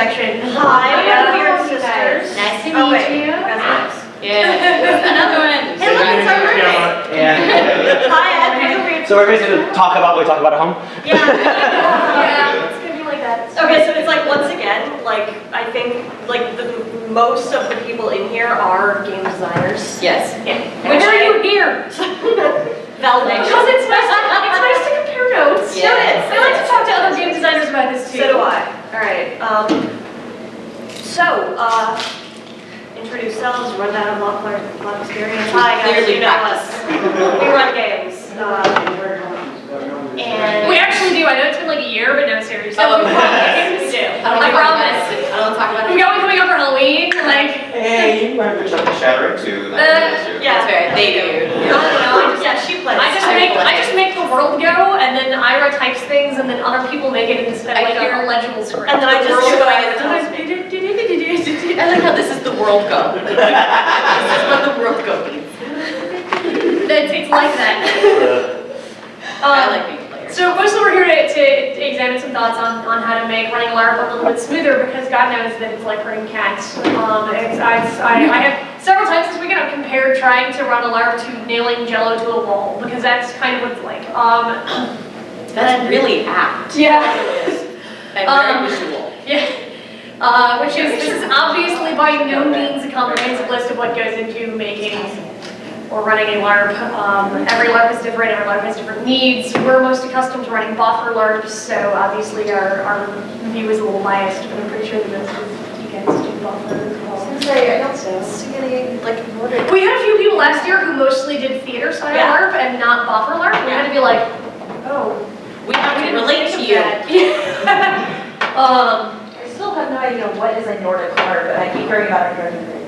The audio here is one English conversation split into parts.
section. Hi, Wyrd Sisters. Nice to meet you. Yeah. Another one. Hey, look, it's our roommate. Yeah. Hi, Ed. You're the weird. So we're basically going to talk about what we talk about at home? Yeah. Yeah, it's gonna be like that. Okay, so it's like, once again, like, I think, like, most of the people in here are game designers. Yes. Yeah. When are you here? Validation. Because it's nice to compare notes. Yeah. I like to talk to other game designers about this too. So do I. Alright, introduce yourselves, run down a lot of experience. Hi guys, Clearly you know us. We run games. And We actually do. I know it's been like a year, but no, seriously. Oh, we run games. we do. I promise. I don't talk about We it. going coming up for Halloween, like. Hey, you might have a good chunk of shattering too. Yeah. That's fair. They do. I don't know, yeah, she plays. I just make the world go, and then Ira types things, and then other people make it instead of like a legible script. And then I just World do going it. is I like how this is the world go. This is what the world go means. It's like that. I like being a player. So mostly we're here to examine some thoughts on how to make running a LARP a little bit smoother, because God knows that it's like herding cats. I have several times this weekend I've compared trying to run a LARP to nailing Jello to a wall, because that's kind of what it's like. That's really apt. Yeah. And very visual. Yeah. This is obviously by no means a comprehensive list of what goes into making or running a LARP. Every LARP is different, every LARP has different needs. We're most accustomed to running buffer LARPs, so obviously our view is a little biased, but I'm pretty sure that most of you guys do buffer as well. I don't see any, like, We had a few people last year who mostly did theater style LARP and not buffer LARP. We had to be like, oh, We have to didn't relate think to of you. that. I still have no idea what is a Nordic LARP, but I keep hearing about it during the movies.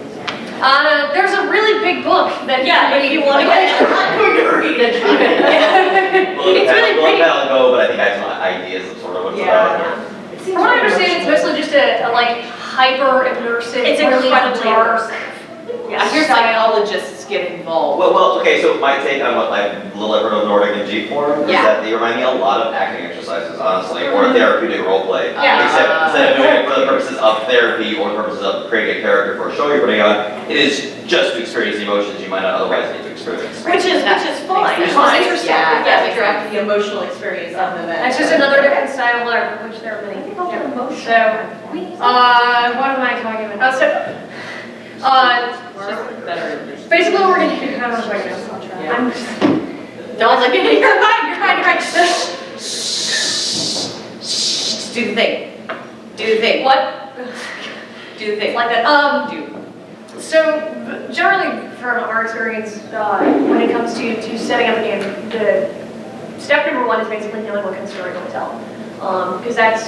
There's a really big book that if you want to get I'm going to read it. It's really pretty. I'll go, but I think I have some ideas of sort of what's about. From what I understand, it's mostly just a like hyper immersive, It's really incredibly dark. I hear psychologists get involved. Well, okay, so my take on what I've little ever heard of Nordic and G form is Yeah. that they remind me a lot of acting exercises, honestly, or therapeutic role play. Yeah. Except instead of doing it for the purposes of therapy or the purposes of creating a character for a show you're putting on, it is just to experience the emotions you might not otherwise need to experience. Which is fine. Makes Fine. sense. Yeah, Yeah, that's direct the emotional experience of the event. That's just another different style of LARP, which there are many. So, what am I talking about? Basically what we're gonna do, I don't know if I can, I'll try. I'm just, Don't look at me. You're fine. Do the thing. Do the thing. what? Do the thing. Like that. So generally from our experience, when it comes to setting up a game, the step number one is basically knowing what kind of story you want to tell. Because that's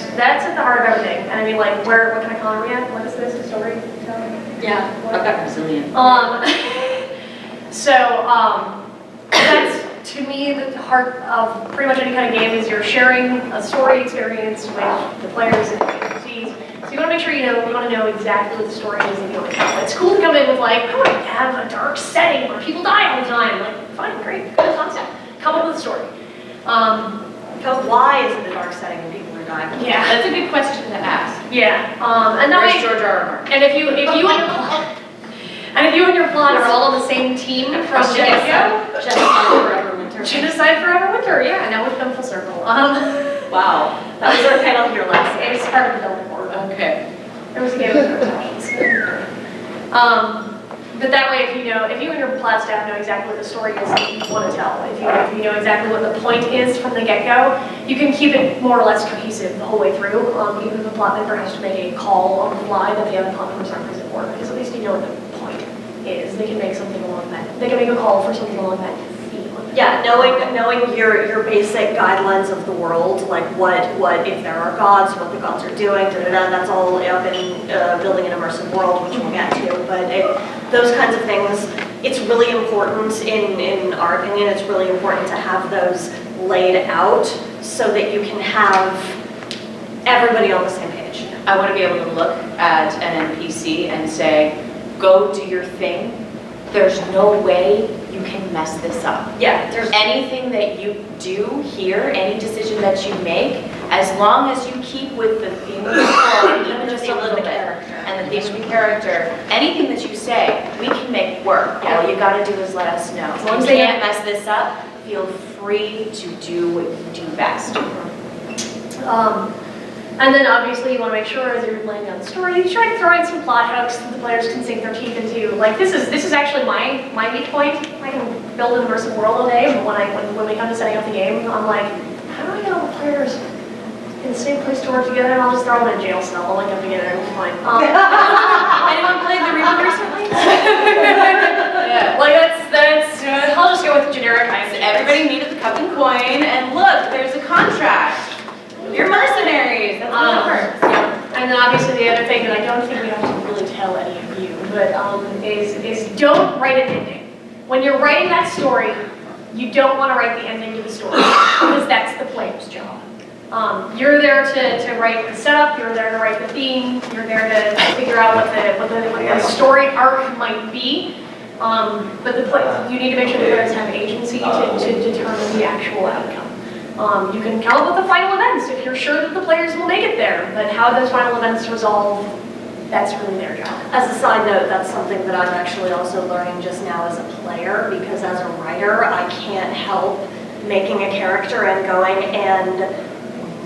at the heart of everything. And I mean, like, what kind of color are we at? What is this, a storytelling? Yeah. I've got Brazilian. That's to me the heart of pretty much any kind of game is you're sharing a story experience with the players and the NPCs. So you want to make sure you want to know exactly what the story is that you want to tell. It's cool to come in with like, I want to have a dark setting where people die all the time. Like, fine, great, good concept. Come up with a story. Because why is it a dark setting when people are dying? Yeah. That's a good question to ask. Yeah. And that Where's way, George R. R. Martin? and if you and your plot are all on the same team from the get-go, Genocide Forever Winter. Genocide Forever Winter, yeah, now we've come full circle. Wow. That was our panel here last It night. was part of the building board. Okay. There was a game with but that way, if you and your plot staff know exactly what the story is that you want to tell, if you know exactly what the point is from the get-go, you can keep it more or less cohesive the whole way through. Even if the plot member has to make a call on the fly that the other plot members aren't present for, because at least you know what the point is. They can make something along that. They can make a call for something along that theme. Yeah, knowing your basic guidelines of the world, like what if there are gods, what the gods are doing, that's all up in building an immersive world, which we'll get to. But those kinds of things, it's really important, in our opinion, it's really important to have those laid out so that you can have everybody on the same page. I want to be able to look at an NPC and say, go do your thing. There's no way you can mess this up. Yeah, there's Anything that you do here, any decision that you make, as long as you keep with the theme of the story, even if they look character, anything that you say, we can make work. Yeah. All you gotta do is let us know. As long If as you they- can't mess this up, feel free to do what you do best. And then obviously you want to make sure as you're laying down the story, you try to throw in some plot hooks that the players can sink their teeth into. Like this is actually my weak point. I can build an immersive world all day, but when we come to setting up the game, I'm like, how do I get all the players in the same place to work together? And I'll just throw them in a jail cell. I'll link them together and we'll be fine. Anyone played the Reaper recently? Yeah. Like that's I'll just go with generic IMG. Everybody meet at the cup and coin, and look, there's a contract. You're mercenaries. That's how it works. Yeah. And then obviously the other thing that I don't think we have to really tell any of you, but is don't write an ending. When you're writing that story, you don't want to write the ending to the story because that's the player's job. You're there to write the setup. You're there to write the theme. You're there to figure out what the story arc might be. But you need to make sure the players have agency to determine the actual outcome. You can come up with the final events if you're sure that the players will make it there, but how those final events resolve, that's really their job. As a side note, that's something that I'm actually also learning just now as a player, because as a writer, I can't help making a character and going, and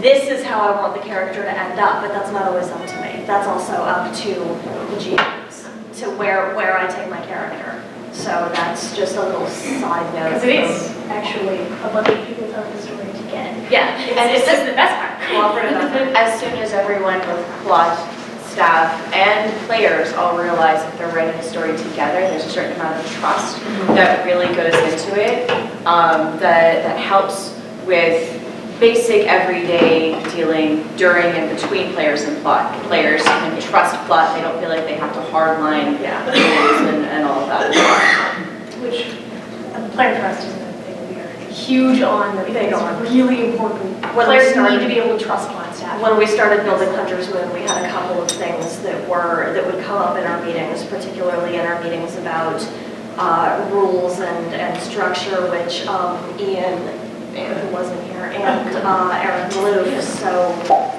this is how I want the character to end up, but that's not always up to me. That's also up to the GMs, to where I take my character. So that's just a little side note. Because it is actually a bunch of people telling the story together. Yeah, It's just the best part. cooperative effort. As soon as everyone with plot, staff, and players all realize that they're writing a story together, there's a certain amount of trust that really goes into it, that helps with basic everyday dealing during and between players and plot. Players can trust plot, they don't feel like they have to hardline rules and all of that. Which player trust is another thing we are huge on. They are really important. When we Players started- need to be able to trust plot staff. When we started building Hunter's Moon, we had a couple of things that would come up in our meetings, particularly in our meetings about rules and structure, which Ian, who wasn't here, and Eric Maloof so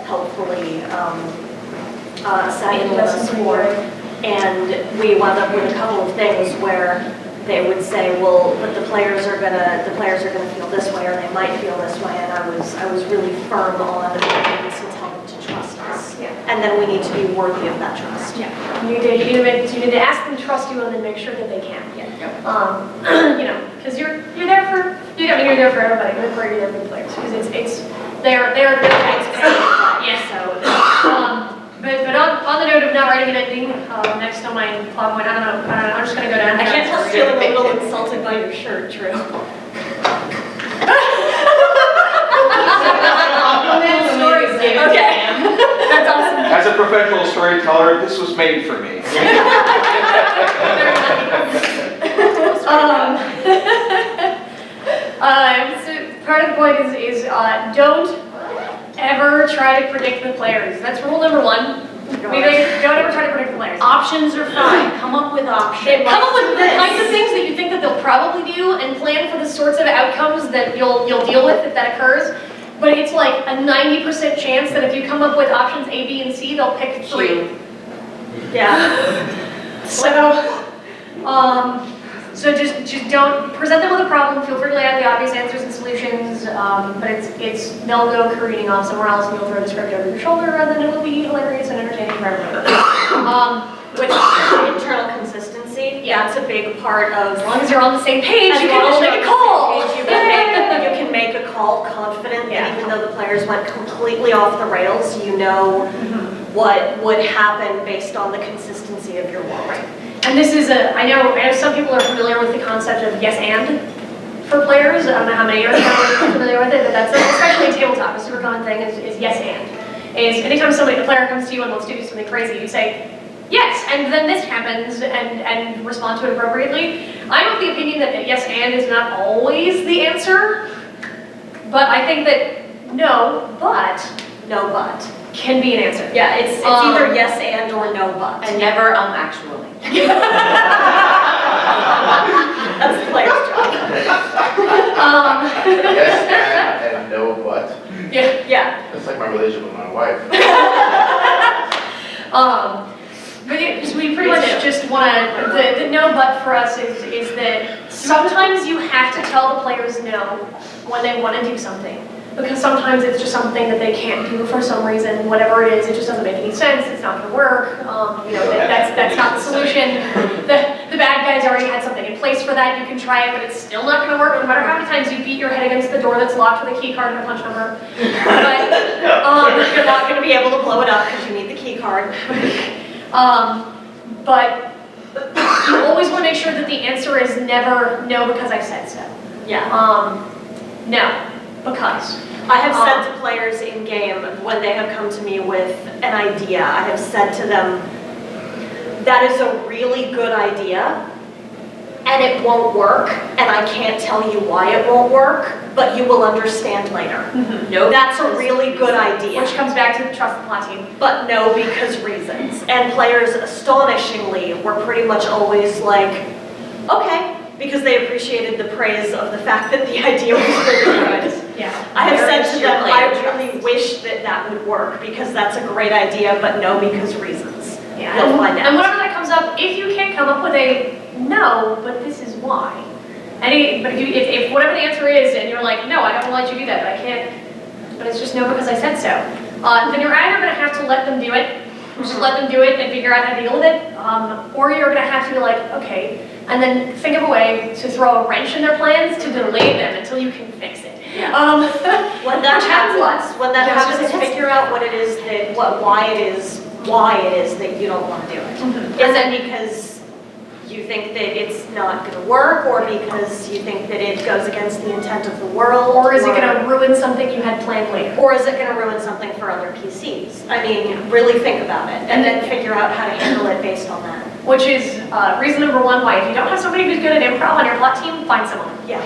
helpfully sat in with us for. And we wound up with a couple of things where they would say, well, but the players are gonna feel this way, or they might feel this way, and I was really firm on we need to tell them to trust us. Yeah. And then we need to be worthy of that trust. Yeah. You need to ask them to trust you and then make sure that they can. Because you're there for you're there for everybody, but you're there for the players because they're yes. So But on the note of not writing an ending, next on my plot point, I don't know, I'm just gonna go down. I can't help feeling a little insulted by your shirt, Drew. Okay. That's awesome. As a professional storyteller, this was made for me. So part of the point is don't ever try to predict the players. That's rule number one. Don't ever try to predict the players. Options are fine, come up with options. Come up with the kinds of things that you think that they'll probably do and plan for the sorts of outcomes that you'll deal with if that occurs. But it's like a 90% chance that if you come up with options A, B, and C, they'll pick 3. Yeah. So just don't present them with a problem. Feel free to lay out the obvious answers and solutions. But they'll go careening off somewhere else, and you'll throw the script over your shoulder, and then it will be hilarious and entertaining for everybody. With internal consistency, that's a big part of. As long as you're on the same page, As you long can as all you're make a on the call. same page, you can make a call confident that even though the players went completely off the rails, you know what would happen based on the consistency of your world. Right. And this is I know some people are familiar with the concept of yes and for players. I don't know how many are familiar with it, but that's especially in tabletop, a super common thing is yes and. Is anytime a player comes to you and wants to do something crazy, you say, yes, and then this happens, and respond to it appropriately. I'm of the opinion that yes and is not always the answer, but I think that no, but can be an answer. Yeah, it's either yes and or no but. And never actually. That's the player's job. Yes, and no but. Yeah. That's like my relationship with my wife. But yeah, 'cause wanna, the no but for us is that sometimes you have to tell the players no when they wanna do something. Because sometimes it's just something that they can't do for some reason, whatever it is, it just doesn't make any sense, it's not gonna work, that's not the solution. The bad guys already had something in place for that, you can try it, but it's still not gonna work, no matter how many times you beat your head against the door that's locked with a key card and a punch number. But, You're not gonna be able to blow it up because you need the key card. but you always wanna make sure that the answer is never no because I said so. Yeah. No, because. I have said to players in game when they have come to me with an idea, I have said to them, that is a really good idea and it won't work and I can't tell you why it won't work, but you will understand later. No, That's a really good idea. Which comes back to the trust the plot team. But no, because reasons. And players, astonishingly, were pretty much always like, okay, because they appreciated the praise of the fact that the idea was really good. Yeah. I have said to Your them, player I really wish that that would work because that's a great idea, but no, because reasons. Yeah. You'll find out. And whenever that comes up, if you can't come up with a no, but this is why. But if whatever the answer is and you're like, no, I don't want to let you do that, but I can't, but it's just no because I said so, then you're either going to have to let them do it, just let them do it and figure out how to deal with it, or you're going to have to be like, okay, and then think of a way to throw a wrench in their plans to delay them until you can fix it. Yeah. When When that Which happens lots. happens, when that Yeah, I was happens, just gonna say, figure out what it is that, why it is that you don't want to do it. Is it because you think that it's not going to work, or because you think that it goes against the intent of the world? Or is it going to ruin something you had planned later? Or is it going to ruin something for other PCs? I mean, really think about it, and then figure out how to handle it based on that. Which is reason number one why if you don't have somebody who's good at improv on your plot team, find someone. Yeah.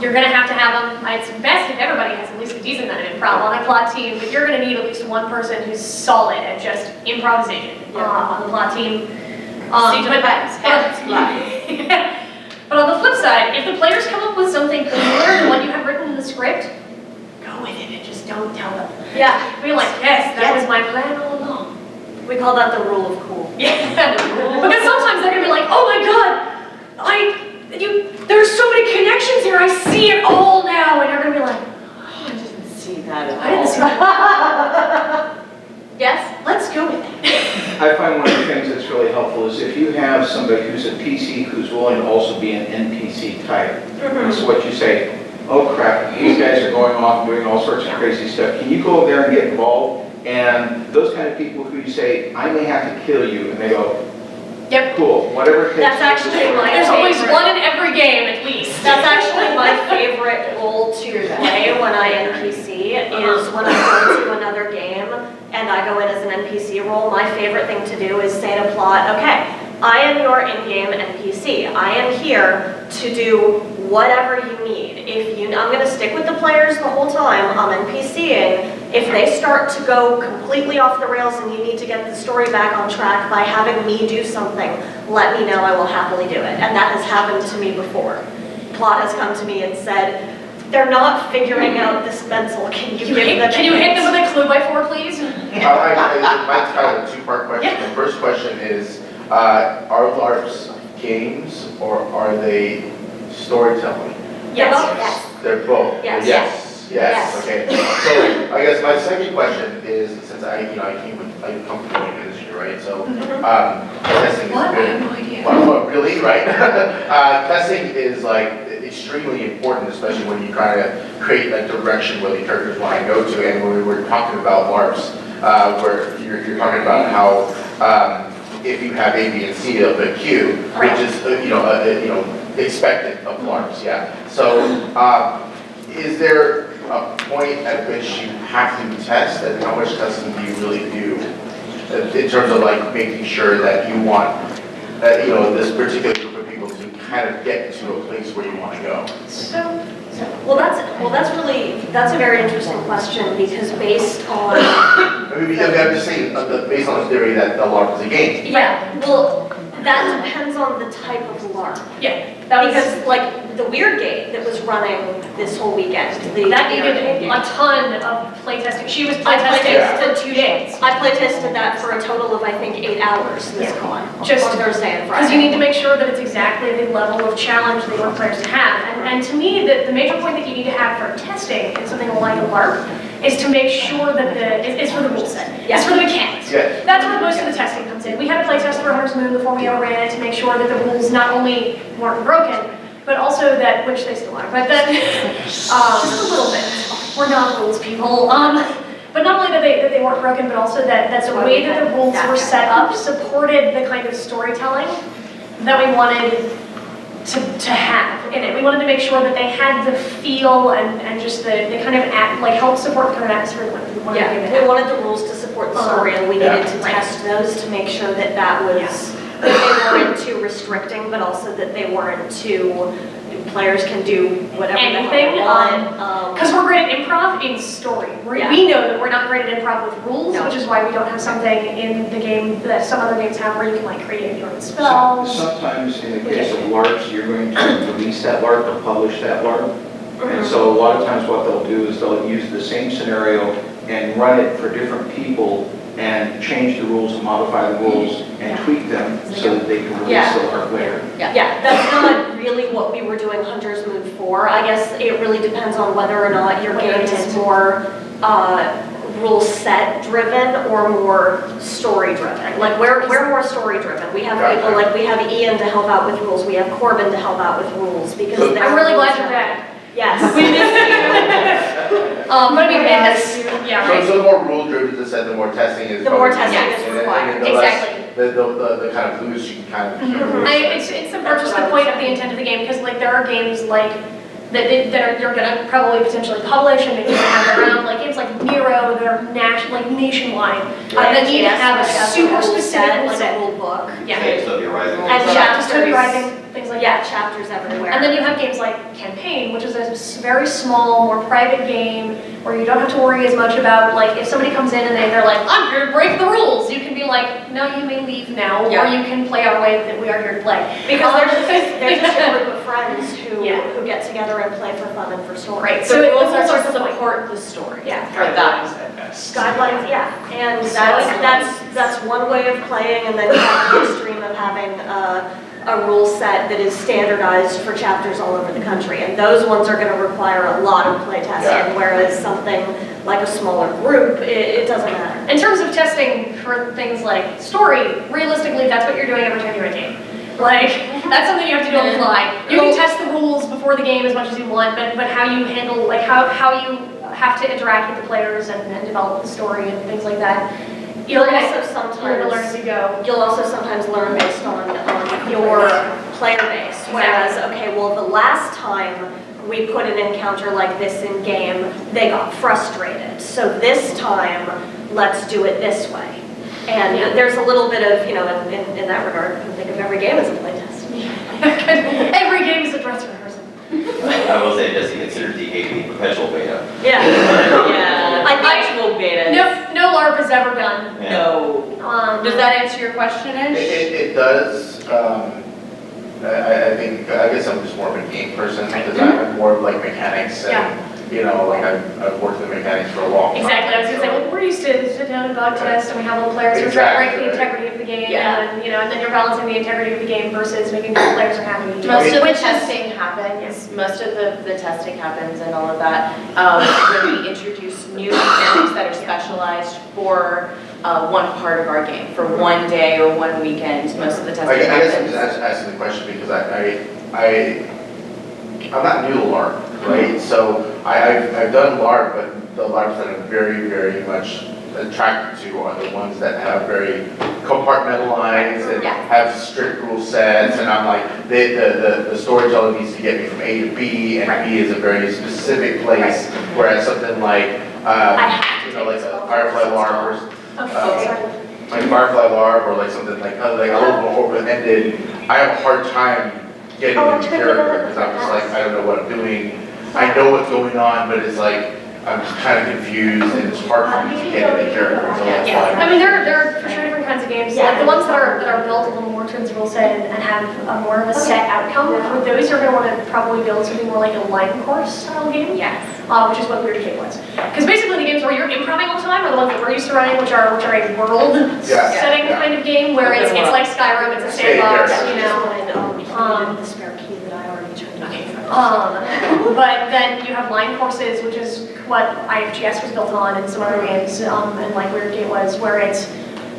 You're gonna have to have them. It's best if everybody has at least a decent amount of improv on a plot team, but you're gonna need at least one person who's solid at just improvisation on the plot team. But on the flip side, if the players come up with something cooler than what you have written in the script, go with it and just don't tell them. Yeah. Be like, yes, that was my plan all along. We call that the rule of cool. Yeah. Because sometimes they're gonna be like, oh my god, there's so many connections here, I see it all now, and you're gonna be like, I didn't see that at all. I didn't see that. Yes? Let's go with it. I find one of the things that's really helpful is if you have somebody who's a PC who's willing to also be an NPC type. So what you say, oh crap, these guys are going off and doing all sorts of crazy stuff. Can you go over there and get involved? And those kind of people who you say, I may have to kill you, and they go, Yep. cool, whatever it takes. That's actually my There's always favorite. one in every game at least. That's actually my favorite role to play when I NPC is when I go into another game and I go in as an NPC role. My favorite thing to do is say to plot, okay, I am your in-game NPC. I am here to do whatever you need. I'm going to stick with the players the whole time. I'm NPCing. If they start to go completely off the rails and you need to get the story back on track by having me do something, let me know, I will happily do it. And that has happened to me before. Plot has come to me and said, they're not figuring out this pencil, can you give them Can you hit them with a clue by 4, please? Mine's kind of a two-part question. The first question is, are LARPs games or are they storytelling? Yes. They're both? Yes. Yes, okay. So I guess my second question is, since I come from the industry, right? So testing is What? I good. have no idea. Well, really, right? Testing is like extremely important, especially when you try to create like direction where the characters want to go to. And when we were talking about LARPs, where you're talking about how if you have A, B, and C, they'll put Q, which is expected of LARPs, yeah. So is there a point at which you have to test, and how much testing do you really do in terms of like making sure that you want this particular group of people to kind of get to a place where you want to go? Well, that's a very interesting question because based on I mean, because I'm just saying, based on the theory that the LARP is a game. Yeah, well, That depends on the type of LARP. Yeah, that was, Because like the Wyrd game that was running this whole weekend, that needed a ton of playtesting. She was I playtesting for 2 days. I playtested that for a total of, I think, 8 hours this Yeah. con, Just- on Thursday and Because you Friday. need to make sure that it's exactly the level of challenge that you want players to have. And to me, the major point that you need to have for testing in something like a LARP is to make sure that it's for the rule set. It's for the mechanics. Yes. That's where most of the testing comes in. We had a playtest for Hunter's Moon before we ever ran it to make sure that the rules not only weren't broken, but also that, which they still are, but that, just a little bit. We're not rules people. But not only that they weren't broken, but also that the way that the rules were set up supported the kind of storytelling that we wanted to have in it. We wanted to make sure that they had the feel and just the kind of help support the kind of atmosphere that we wanted to give Yeah, it. we wanted the rules to support the story, and we needed to Right. test those to make sure that that was, that they weren't too restricting, but also that they weren't too, players can do whatever the hell they Anything, want. Because we're great at improv in story. Yeah. We know that we're not great at improv with rules, No. which is why we don't have something in the game that some other games have where you can like create your own spells. Sometimes in the case of LARPs, you're going to release that LARP or publish that LARP. And so a lot of times what they'll do is they'll use the same scenario and run it for different people and change the rules and modify the rules and tweak them so that they can release Yeah. the LARP later. Yeah, that's not really what we were doing Hunter's Moon for. I guess it really depends on whether or not your game is more rule set driven or more story driven. Like we're more story driven. We have Gotcha. people like we have Ian to help out with rules. We have Corbin to help out with rules because So- they're I'm really glad rules you're set. back. Yes. We missed you. But I mean, that's, yeah, right. So the more rule driven the set, the more testing is. The more probably- testing is and required. the less- Exactly. The kind of boost you can kind of. It's just the point of the intent of the game, because like there are games like that you're gonna probably potentially publish and maybe have around, like games like Nero that are nationwide, that need to have a super specific rule like a set. rule book. Yeah. Dystopia Rising. And So chapters. Dystopia Rising, things like Yeah, that. chapters everywhere. And then you have games like Campaign, which is a very small, more private game where you don't have to worry as much about, like, if somebody comes in and they're like, I'm here to break the rules, you can be like, no, you may leave now, or Yeah. you can play our way that we are here to play. Because there's just a group of friends who Yeah. who get together and play for fun and for story. Right, So so the it rules are also to support. support the story. Yeah. For that. Guidelines, yeah, and that's one way of playing, and then you have the extreme of having a rule set that is standardized for chapters all over the country, and those ones are gonna require a lot of play testing, Yeah. whereas something like a smaller group, it doesn't matter. In terms of testing for things like story, realistically, that's what you're doing every time you're in a game. Like, that's something you have to do on the fly. You can test the rules before the game as much as you want, but how you handle, like how you have to interact with the players and develop the story and things like that. You'll You're also gonna learn as sometimes, you go. you'll also sometimes learn based on your player base, whereas, okay, well, the last time we put an encounter like this in game, they got frustrated. So this time, let's do it this way. And Yeah. there's a little bit of, in that regard, you can think of every game as a playtest. Every game is a dress rehearsal. I will say, just consider DKB perpetual beta. Yeah. Yeah, actual beta. No LARP has ever done. Yeah. No. Does that answer your question, Ish? It does, I think, I guess I'm just more of a game person, because I'm more of like mechanics and, like I've worked in mechanics for a long time. Exactly, I was gonna say, well, we're used to sit down and bug test, and we have little players who are trying to break the integrity of the game, Yeah. and, and then you're balancing the integrity of the game versus making sure the players are happy. Most of the Which is- testing happens, most of the testing happens and all of that, when we introduce new mechanics that are specialized for one part of our game, for one day or one weekend, most of the I testing guess I'm happens. just asking the question because I'm not new to LARP, right? So I've done LARP, but the LARPs that I'm very, very much attracted to are the ones that have very compartmentalized and Yeah. have strict rule sets, and I'm like, the storytelling needs to get me from A to B, and Right. B is a very specific place, whereas something like, I have to like take a this Firefly one. LARP or Okay, sorry. like Firefly LARP or like something like a little more open-ended, I have a hard time getting into character because I'm just like, I don't know what I'm doing. I know what's going on, but it's like, I'm just kind of confused and it's hard for me to get into character. So it's Yeah, like, I mean, there are for sure different kinds of games, Yeah. like the ones that are built a little more towards rule set and have a more of a set outcome, for those you're going to want to probably build something more like a line course style game. Yes. Which is what Wyrd was. Because basically the games where you're improving all the time are the ones that we're used to running, which are a world setting kind of game where it's like Skyrim, it's a sandbox, you know. The spare key that I already turned in. But then you have line courses, which is what IFGS was built on and some other games, and like Wyrd was, where it's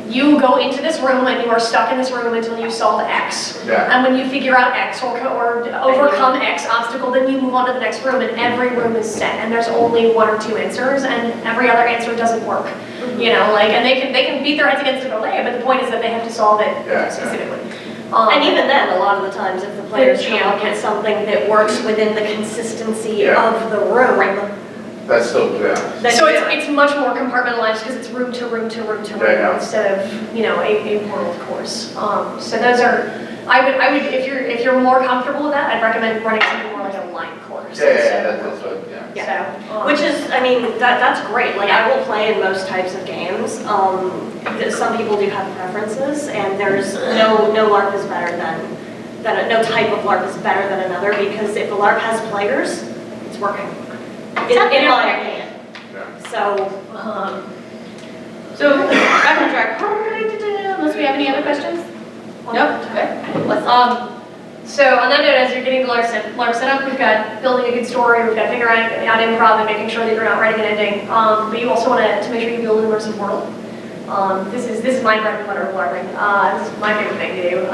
you go into this room and you are stuck in this room until you solve X. Yeah. And when you figure out X or overcome X obstacle, then you move on to the next room, and every room is set, and there's only one or two answers, and every other answer doesn't work. You know, like, and they can beat their heads against it all day, but the point is that they have to solve it specifically. And even then, a lot of the times, if the players come up with something that works within the consistency of the room, That's still, So it's much more compartmentalized because it's room to room to room to room instead of, you know, a world course. So those are, I would if you're more comfortable with that, I'd recommend running something more like a line course. that's what, yeah. Which is, I mean, that's great. Like, I will play in most types of games. Some people do have preferences, and there's no LARP is better than no type of LARP is better than another, because if a LARP has players, it's working. In my opinion. So back on track. Unless we have any other questions? Nope. Okay. So on that note, as you're getting the LARP set up, we've got building a good story, we've got figuring out improv and making sure that you're not writing an ending. But you also want to make sure you build an immersive world. This is my bread and butter of LARPing. This is my favorite thing to do.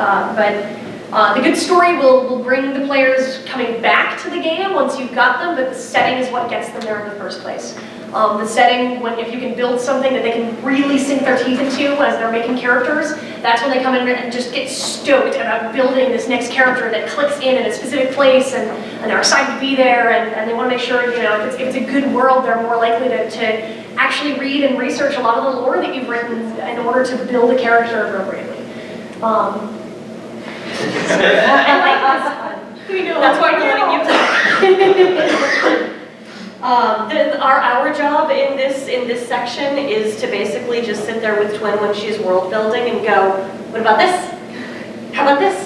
The good story will bring the players coming back to the game once you've got them, but the setting is what gets them there in the first place. The setting, if you can build something that they can really sink their teeth into as they're making characters, that's when they come in and just get stoked about building this next character that clicks in a specific place, and they're excited to be there, and they want to make sure, you know, if it's a good world, they're more likely to actually read and research a lot of the lore that you've written in order to build a character appropriately. That's why we're letting you talk. Our job in this section is to basically just sit there with Twin when she's world building and go, what about this? How about this?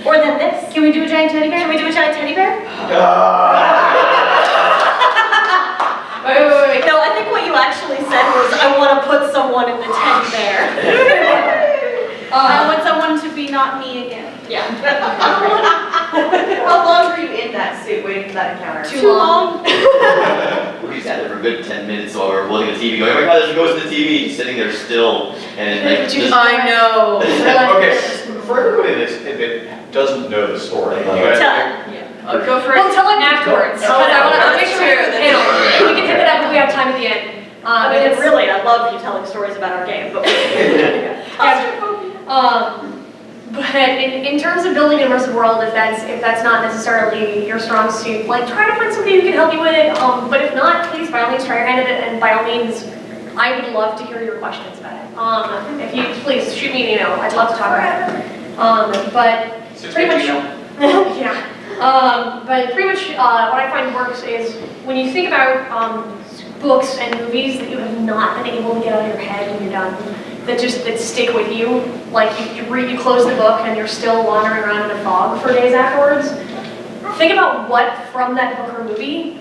Or then this? Can we do a giant teddy bear? Can we do a giant teddy bear? Wait. No, I think what you actually said was, I want to put someone in the teddy bear. I want someone to be not me again. Yeah. How long were you in that suit waiting for that encounter? Too long. We sat there for a good 10 minutes while we were holding the TV going, oh my god, there she goes to the TV, sitting there still, and like, just... I know. Okay, for everybody that doesn't know the story, you guys I'll go for it. We'll tell it afterwards, because I want to make sure we have the panel. We can pick it up if we have time at the end. I mean, really, I love you telling stories about our game, but But in terms of building an immersive world, if that's not necessarily your strong suit, like try to find somebody who can help you with it. But if not, please by all means try your hand at it, and by all means, I would love to hear your questions about it. If you please shoot me an email, I'd love to talk about it. But pretty much, yeah. But pretty much what I find works is when you think about books and movies that you have not been able to get out of your head when you're done, that stick with you. Like you close the book and you're still wandering around in a fog for days afterwards. Think about what from that book or movie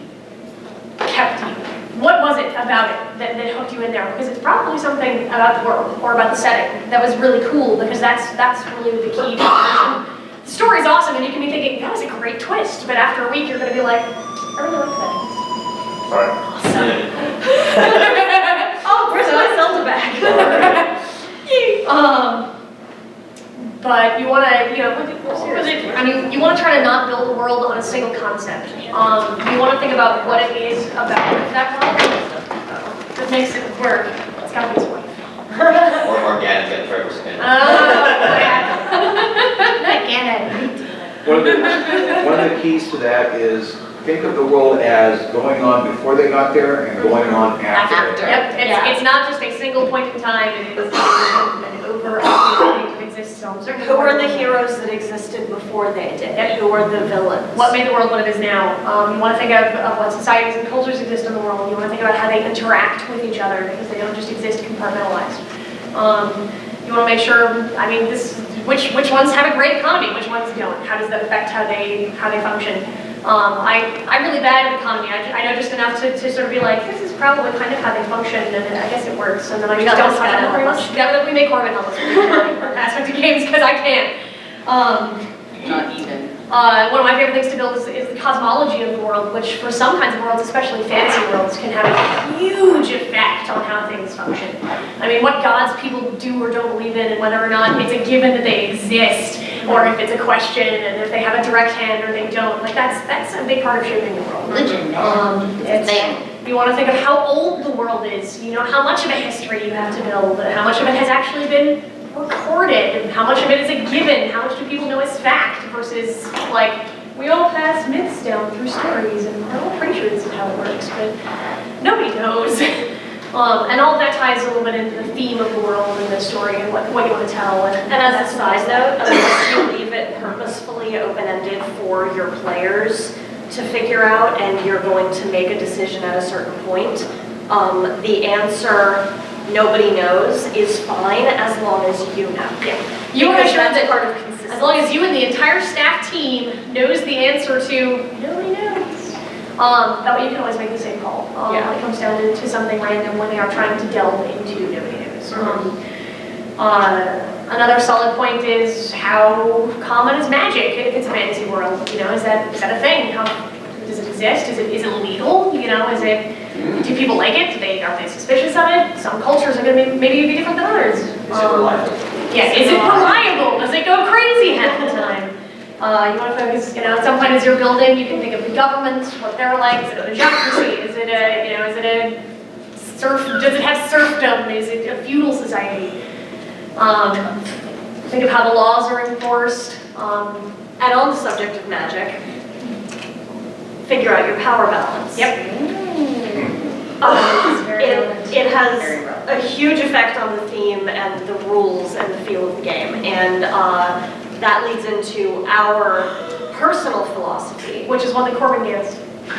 kept you. What was it about it that hooked you in there? Because it's probably something about the world or about the setting that was really cool, because that's really the key to immersion. The story's awesome and you can be thinking, that was a great twist, but after a week you're going to be like, I really like that. Sorry. oh, where's my Zelda bag? But you want to, you know, you want to try to not build a world on a single concept. You want to think about what it is about that world that makes it work. It's got to be his wife. Or Ganon's got the first skin. One of the keys to that is think of the world as going on before they got there and going on after. Yep, it's not just a single point in time, it is an overarching thing that exists on certain. Who are the heroes that existed before they did? And who are the villains? What made the world what it is now? You want to think of what societies and cultures exist in the world. You want to think about how they interact with each other, because they don't just exist compartmentalized. You want to make sure, I mean, which ones have a great economy, which ones don't? How does that affect how they function? I'm really bad at economy. I know just enough to sort of be like, this is probably kind of how they function, and I guess it works. And then I just don't touch it very much. Definitely make Corbin help us with aspect of games because I can't. Not even. One of my favorite things to build is the cosmology of the world, which for some kinds of worlds, especially fantasy worlds, can have a huge effect on how things function. I mean, what gods people do or don't believe in, and whether or not it's a given that they exist, or if it's a question, and if they have a direct hand or they don't. Like that's a big part of shaping the world. Religion. You want to think of how old the world is. You know, how much of a history you have to build, and how much of it has actually been recorded, and how much of it is a given, how much do people know as fact versus like, we all pass myths down through stories and we're all pretty sure this is how it works, but nobody knows. And all of that ties a little bit into the theme of the world and the story and what you want to tell. And as a side note, unless you leave it purposefully open-ended for your players to figure out and you're going to make a decision at a certain point, the answer nobody knows is fine as long as you know. Yeah. You want to make sure that part of consistency. as long as you and the entire staff team knows the answer to nobody knows, that way you can always make the same call when it comes down to something random when they are trying to delve into nobody knows. Another solid point is how common is magic if it's a fantasy world? You know, is that a thing? How does it exist? Is it legal? You know, do people like it? Are they suspicious of it? Some cultures are going to maybe be different than others. Is it reliable? Yeah, is it reliable? Does it go crazy half the time? You want to focus, at some point as you're building, you can think of the government, what they're like. Is it a democracy? Does it have serfdom? Is it a feudal society? Think of how the laws are enforced. And on the subject of magic, figure out your power balance. Yep. It has a huge effect on the theme and the rules and the feel of the game, and that leads into our personal philosophy, Which is what the Corbin gets.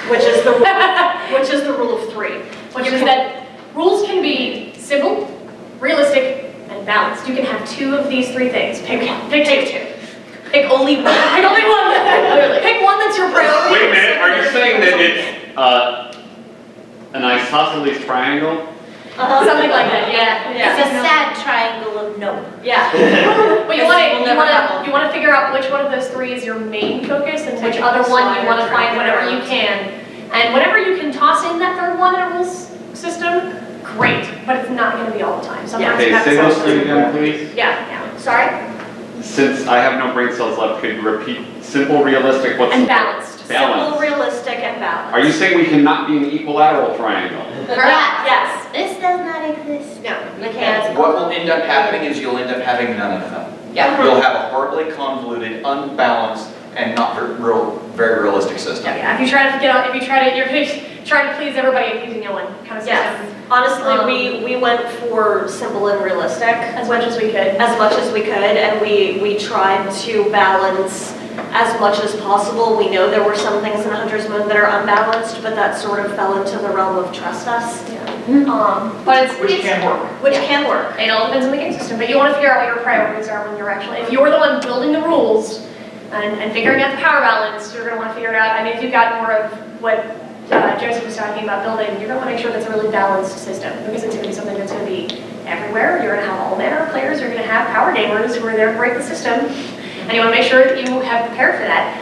which is the rule of three. Which is that rules can be simple, realistic, and balanced. You can have two of these three things. Pick two. Pick only one. Pick only one. Pick one that's your priority. Wait a minute, are you saying that it's an isosceles triangle? Something like that, yeah. It's a sad triangle of no. Yeah. But you want to figure out which one of those three is your main focus and which other one you want to find whenever you can. And whenever you can toss in that third one in a rules system, great. But it's not going to be all the time. Sometimes you Okay, have to say those solve three it. again, please. Yeah. Sorry? Since I have no brain cells left, could you repeat simple, realistic, what's And balanced. Simple, balance? realistic, and balanced. Are you saying we cannot be an equilateral triangle? Correct. Yes. This does not exist. No, you can't. What will end up happening is you'll end up having none of them. Yeah. You'll have a horribly convoluted, unbalanced, and not very realistic system. Yeah, you're trying to please everybody and pleasing no one kind of Yes. system. Honestly, we went for simple and realistic As much as we could. and we tried to balance as much as possible. We know there were some things in Hunter's Moon that are unbalanced, but that sort of fell into the realm of trust us. But Which can work. Which can work. It all depends on the game system, but you want to figure out what your priorities are when you're actually, if you're the one building the rules and figuring out the power balance, you're going to want to figure it out. I mean, if you've got more of what Joseph was talking about building, you're going to want to make sure that's a really balanced system because it's going to be something that's going to be everywhere. You're going to have all manner of players. You're going to have power gamers who are there to break the system, and you want to make sure that you have prepared for that.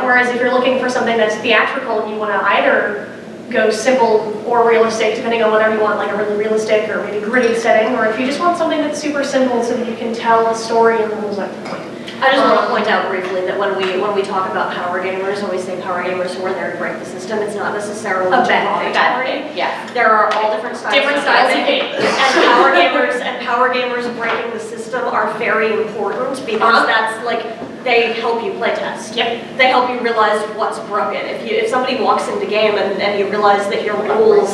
Whereas if you're looking for something that's theatrical and you want to either go simple or realistic, depending on whether you want like a really realistic or maybe gritty setting, or if you just want something that's super simple so that you can tell a story and the rules are the point. I just want to point out briefly that when we talk about power gamers, when we say power gamers who are there to break the system, it's not necessarily A bad derogatory. Yeah. There are all different styles. Different styles of game. And power gamers breaking the system are very important because that's like they help you playtest. Yep. They help you realize what's broken. If somebody walks into game and you realize that your rules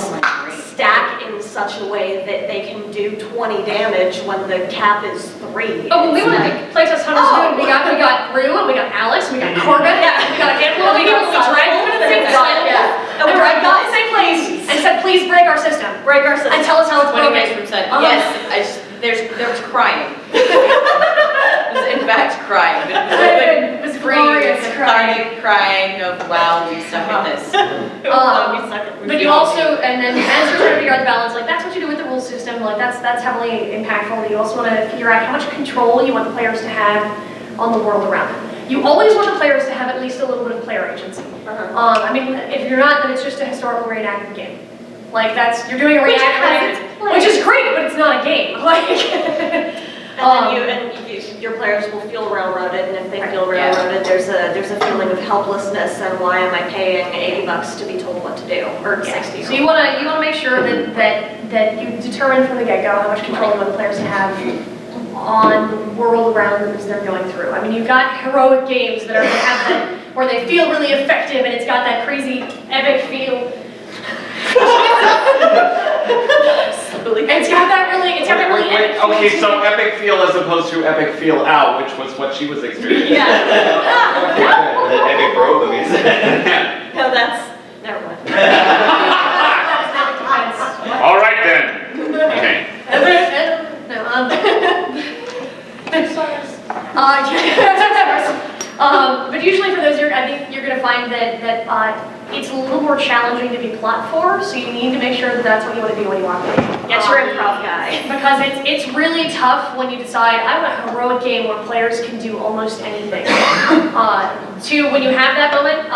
stack in such a way that they can do 20 damage when the cap is 3. Oh, we want to playtest Hunter's Moon. We got Rue, and we got Alex, we got Corbin, we got a handful of people, we dragged them to the same time. Yeah. And we dragged them to the same place and said, please break our system. Break our system. And tell us how it's One of you broken. guys from said, yes, There was crying. It was in fact crying, but It was glorious crying. crying of wow, we suck at this. But you also, and then as you're trying to figure out the balance, like that's what you do with the rule system, like that's heavily impactful. You also want to figure out how much control you want the players to have on the world around them. You always want the players to have at least a little bit of player agency. I mean, if you're not, then it's just a historical reenactment game. Like you're doing a reenactment, which is great, but it's not a game. Like. Your players will feel railroaded, and if they feel railroaded, there's a feeling of helplessness, and why am I paying $80 to be told what to do, or 60? So you want to make sure that you determine from the get-go how much control you want the players to have on the world around them as they're going through. I mean, you've got heroic games that have that where they feel really effective, and it's got that crazy epic feel. It's got that really epic feel Okay, to so it. epic feel as opposed to epic feel out, which was what she was experiencing. The epic bro movies. No, never mind. All right then. Okay. But usually for those, I think you're going to find that it's a little more challenging to be plot for, so you need to make sure that that's what you want to do when you walk in. Get your improv guy. Because it's really tough when you decide, I want a heroic game where players can do almost anything. When you have that moment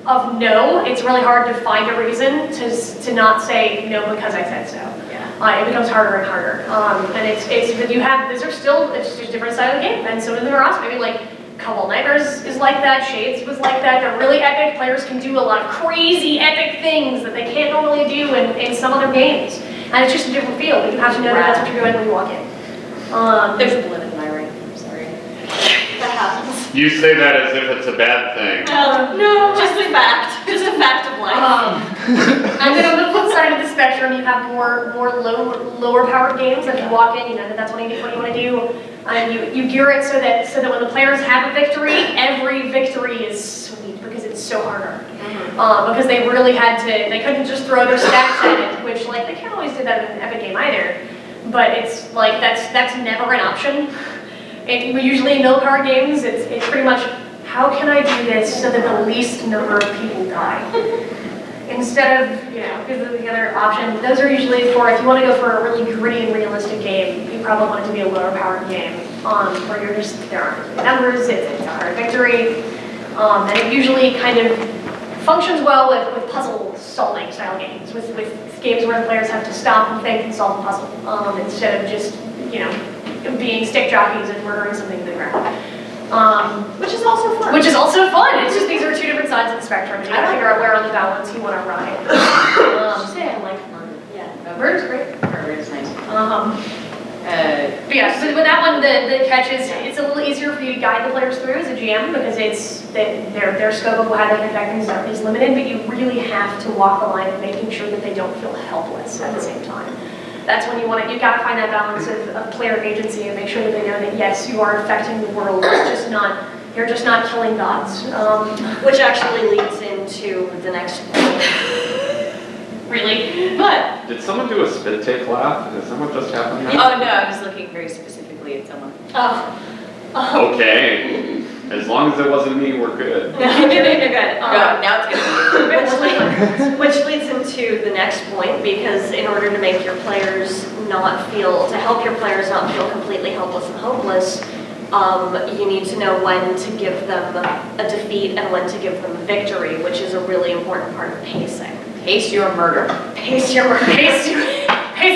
of no, it's really hard to find a reason to not say no because I said so. It becomes harder and harder. And but you have, those are still, it's just different side of the game, and some of them are awesome. I mean, like, Cobalt Nightmares is like that, Shades was like that. They're really epic. Players can do a lot of crazy epic things that they can't normally do in some other games. And it's just a different feel, but you have to know that that's what you're doing when you walk in. There's a blip in my ring, I'm sorry. That happens. You say that as if it's a bad thing. No, just a fact. Just a fact of life. And then on the flip side of the spectrum, you have more lower powered games. If you walk in, you know that that's what you want to do. And you gear it so that when the players have a victory, every victory is sweet because it's so harder. Because they really they couldn't just throw their stacks at it, which like they can't always do that in an epic game either. But it's like that's never an option. Usually in low powered games, it's pretty much how can I do this so that the least number of people die. Instead of, because of the other option, those are usually for, if you want to go for a really gritty and realistic game, you probably want it to be a lower powered game, where there aren't numbers, it's a hard victory, and it usually kind of functions well with puzzle solving style games, with games where the players have to stop and think and solve the puzzle, instead of just, being stick jockeys and murdering something to the ground. Which is also fun. Which is also fun. It's just these are two different sides of the spectrum. You gotta figure out where on the balance you want to ride. Say I like murder. Yeah. Murder's great. Murder is nice. But yeah, so with that one, the catch is it's a little easier for you to guide the players through as a GM because their scope of how they can affect things is limited, but you really have to walk the line of making sure that they don't feel helpless at the same time. That's when you gotta find that balance of player agency and make sure that they know that yes, you are affecting the world. You're just not killing gods. Which actually leads into the next point. Really? But Did someone do a spit take laugh? Did someone just happen? Oh no, I was looking very specifically at someone. Okay. As long as it wasn't me, we're good. you're good. No, now it's gonna be. Which leads into the next point, because in order to make your players to help your players not feel completely helpless and hopeless, you need to know when to give them a defeat and when to give them a victory, which is a really important part of pacing. Pace your murder. Pace your murder. Pace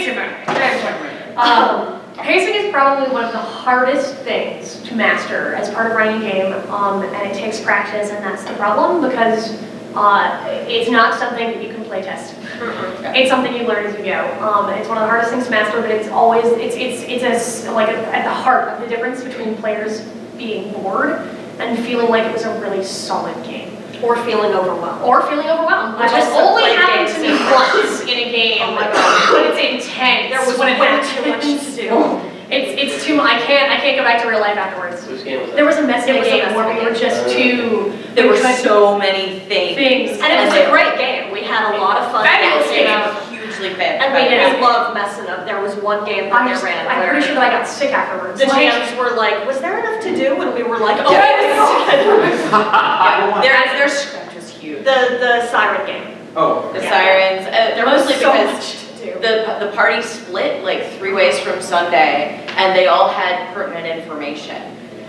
your murder. Pacing is probably one of the hardest things to master as part of running a game, and it takes practice, and that's the problem because it's not something that you can play test. It's something you learn as you go. It's one of the hardest things to master, but it's always at the heart of the difference between players being bored and feeling like it was a really solid game. Or feeling overwhelmed. Which has only happened to me once in a game. Oh my god. But it's intense. There was when it way happens. too much to do. It's too much. I can't go back to real life afterwards. Whose game was that? There was a mess in the game where we were just too. There were so many things. Things. And it was a great game. We had a lot of fun. Fabulous dancing. game. Huge actually fit. And we love messing up. There was one game that they ran I'm pretty sure that I got sick afterwards. the GMs were like, was there enough to do? And we were like, oh Yes. my god. Their script was huge. The siren game. Oh, The Yeah. sirens, There was mostly so because much to do. the party split like 3 ways from Sunday, and they all had pertinent information.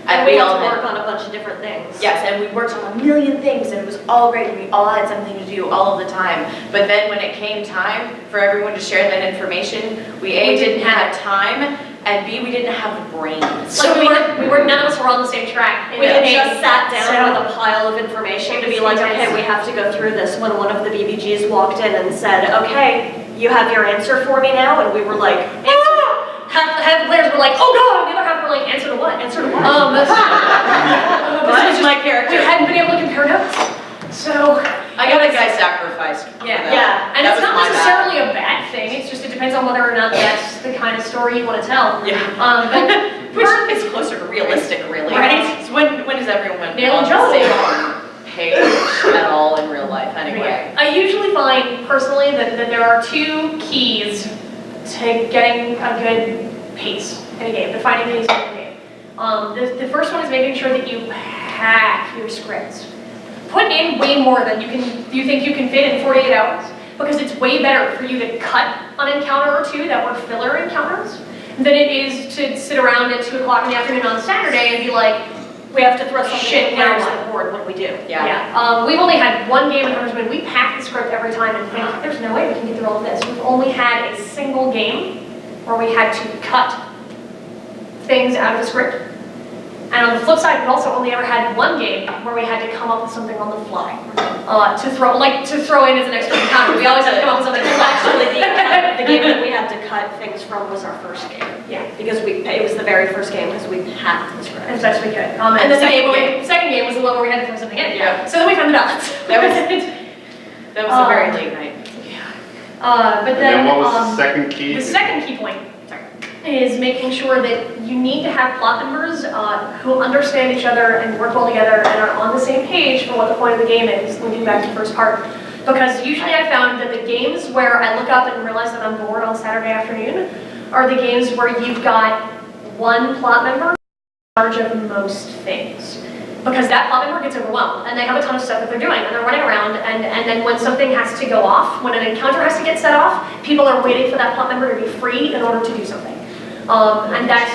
And we all had to had- work on a bunch of different things. Yes, and we worked on a million things, and it was all great, and we all had something to do all of the time. But then when it came time for everyone to share that information, we didn't have time, and B, we didn't have the brains. Like none of us were on the same track. We had just sat down So- with a pile of information to be like, okay, we have to go through this, when one of the BBGs walked in and said, okay, you have your answer for me now? And we were like, Half the players were like, oh god, and the other half were like, answer to what? answer to what? That is my We character. hadn't been able to compare notes. So, I got a guy sasacrificed for Yeah. that. Yeah, and That it's was not my bad. necessarily a bad thing, it's just, it depends on whether or not that's the kind of story you want to tell. Yeah. But Which is closer to realistic, really. Right. So when is everyone Neil on and the Joel. same page at all in real life, anyway? I usually find personally that there are 2 keys to getting a good pace in a game, to finding pace in a game. The first one is making sure that you hack your scripts. Put in way more than you think you can fit in 48 hours, because it's way better for you to cut an encounter or 2 that were filler encounters than it is to sit around at 2 o'clock in the afternoon on Saturday and be like, we have to throw something Shit, in now players what? on the board when we do. Yeah. We've only had 1 game in Hunter's Moon. We pack the script every time and think, there's no way we can get through all of this. We've only had a single game where we had to cut things out of the script. And on the flip side, we've also only ever had 1 game where we had to come up with something on the fly to throw in as an extra encounter. We always have to come up with something on the fly. Actually, the game that we had to cut things from was our first game. Yeah. Because it was the very first game because we hacked the As script. best we could. And And then the second game was the one where we had to throw something in. Yeah. So then we found the balance. That was a very late night. But And then, then what was the second key? the second key point is making sure that you need to have plot members who understand each other and work well together and are on the same page for what the point of the game is, looking back to the first part. Because usually I found that the games where I look up and realize that I'm bored on Saturday afternoon are the games where you've got 1 plot member in charge of most things. Because that plot member gets overwhelmed, and they have a ton of stuff that they're doing, and they're running around, and then when something has to go off, when an encounter has to get set off, people are waiting for that plot member to be free in order to do something. And that's,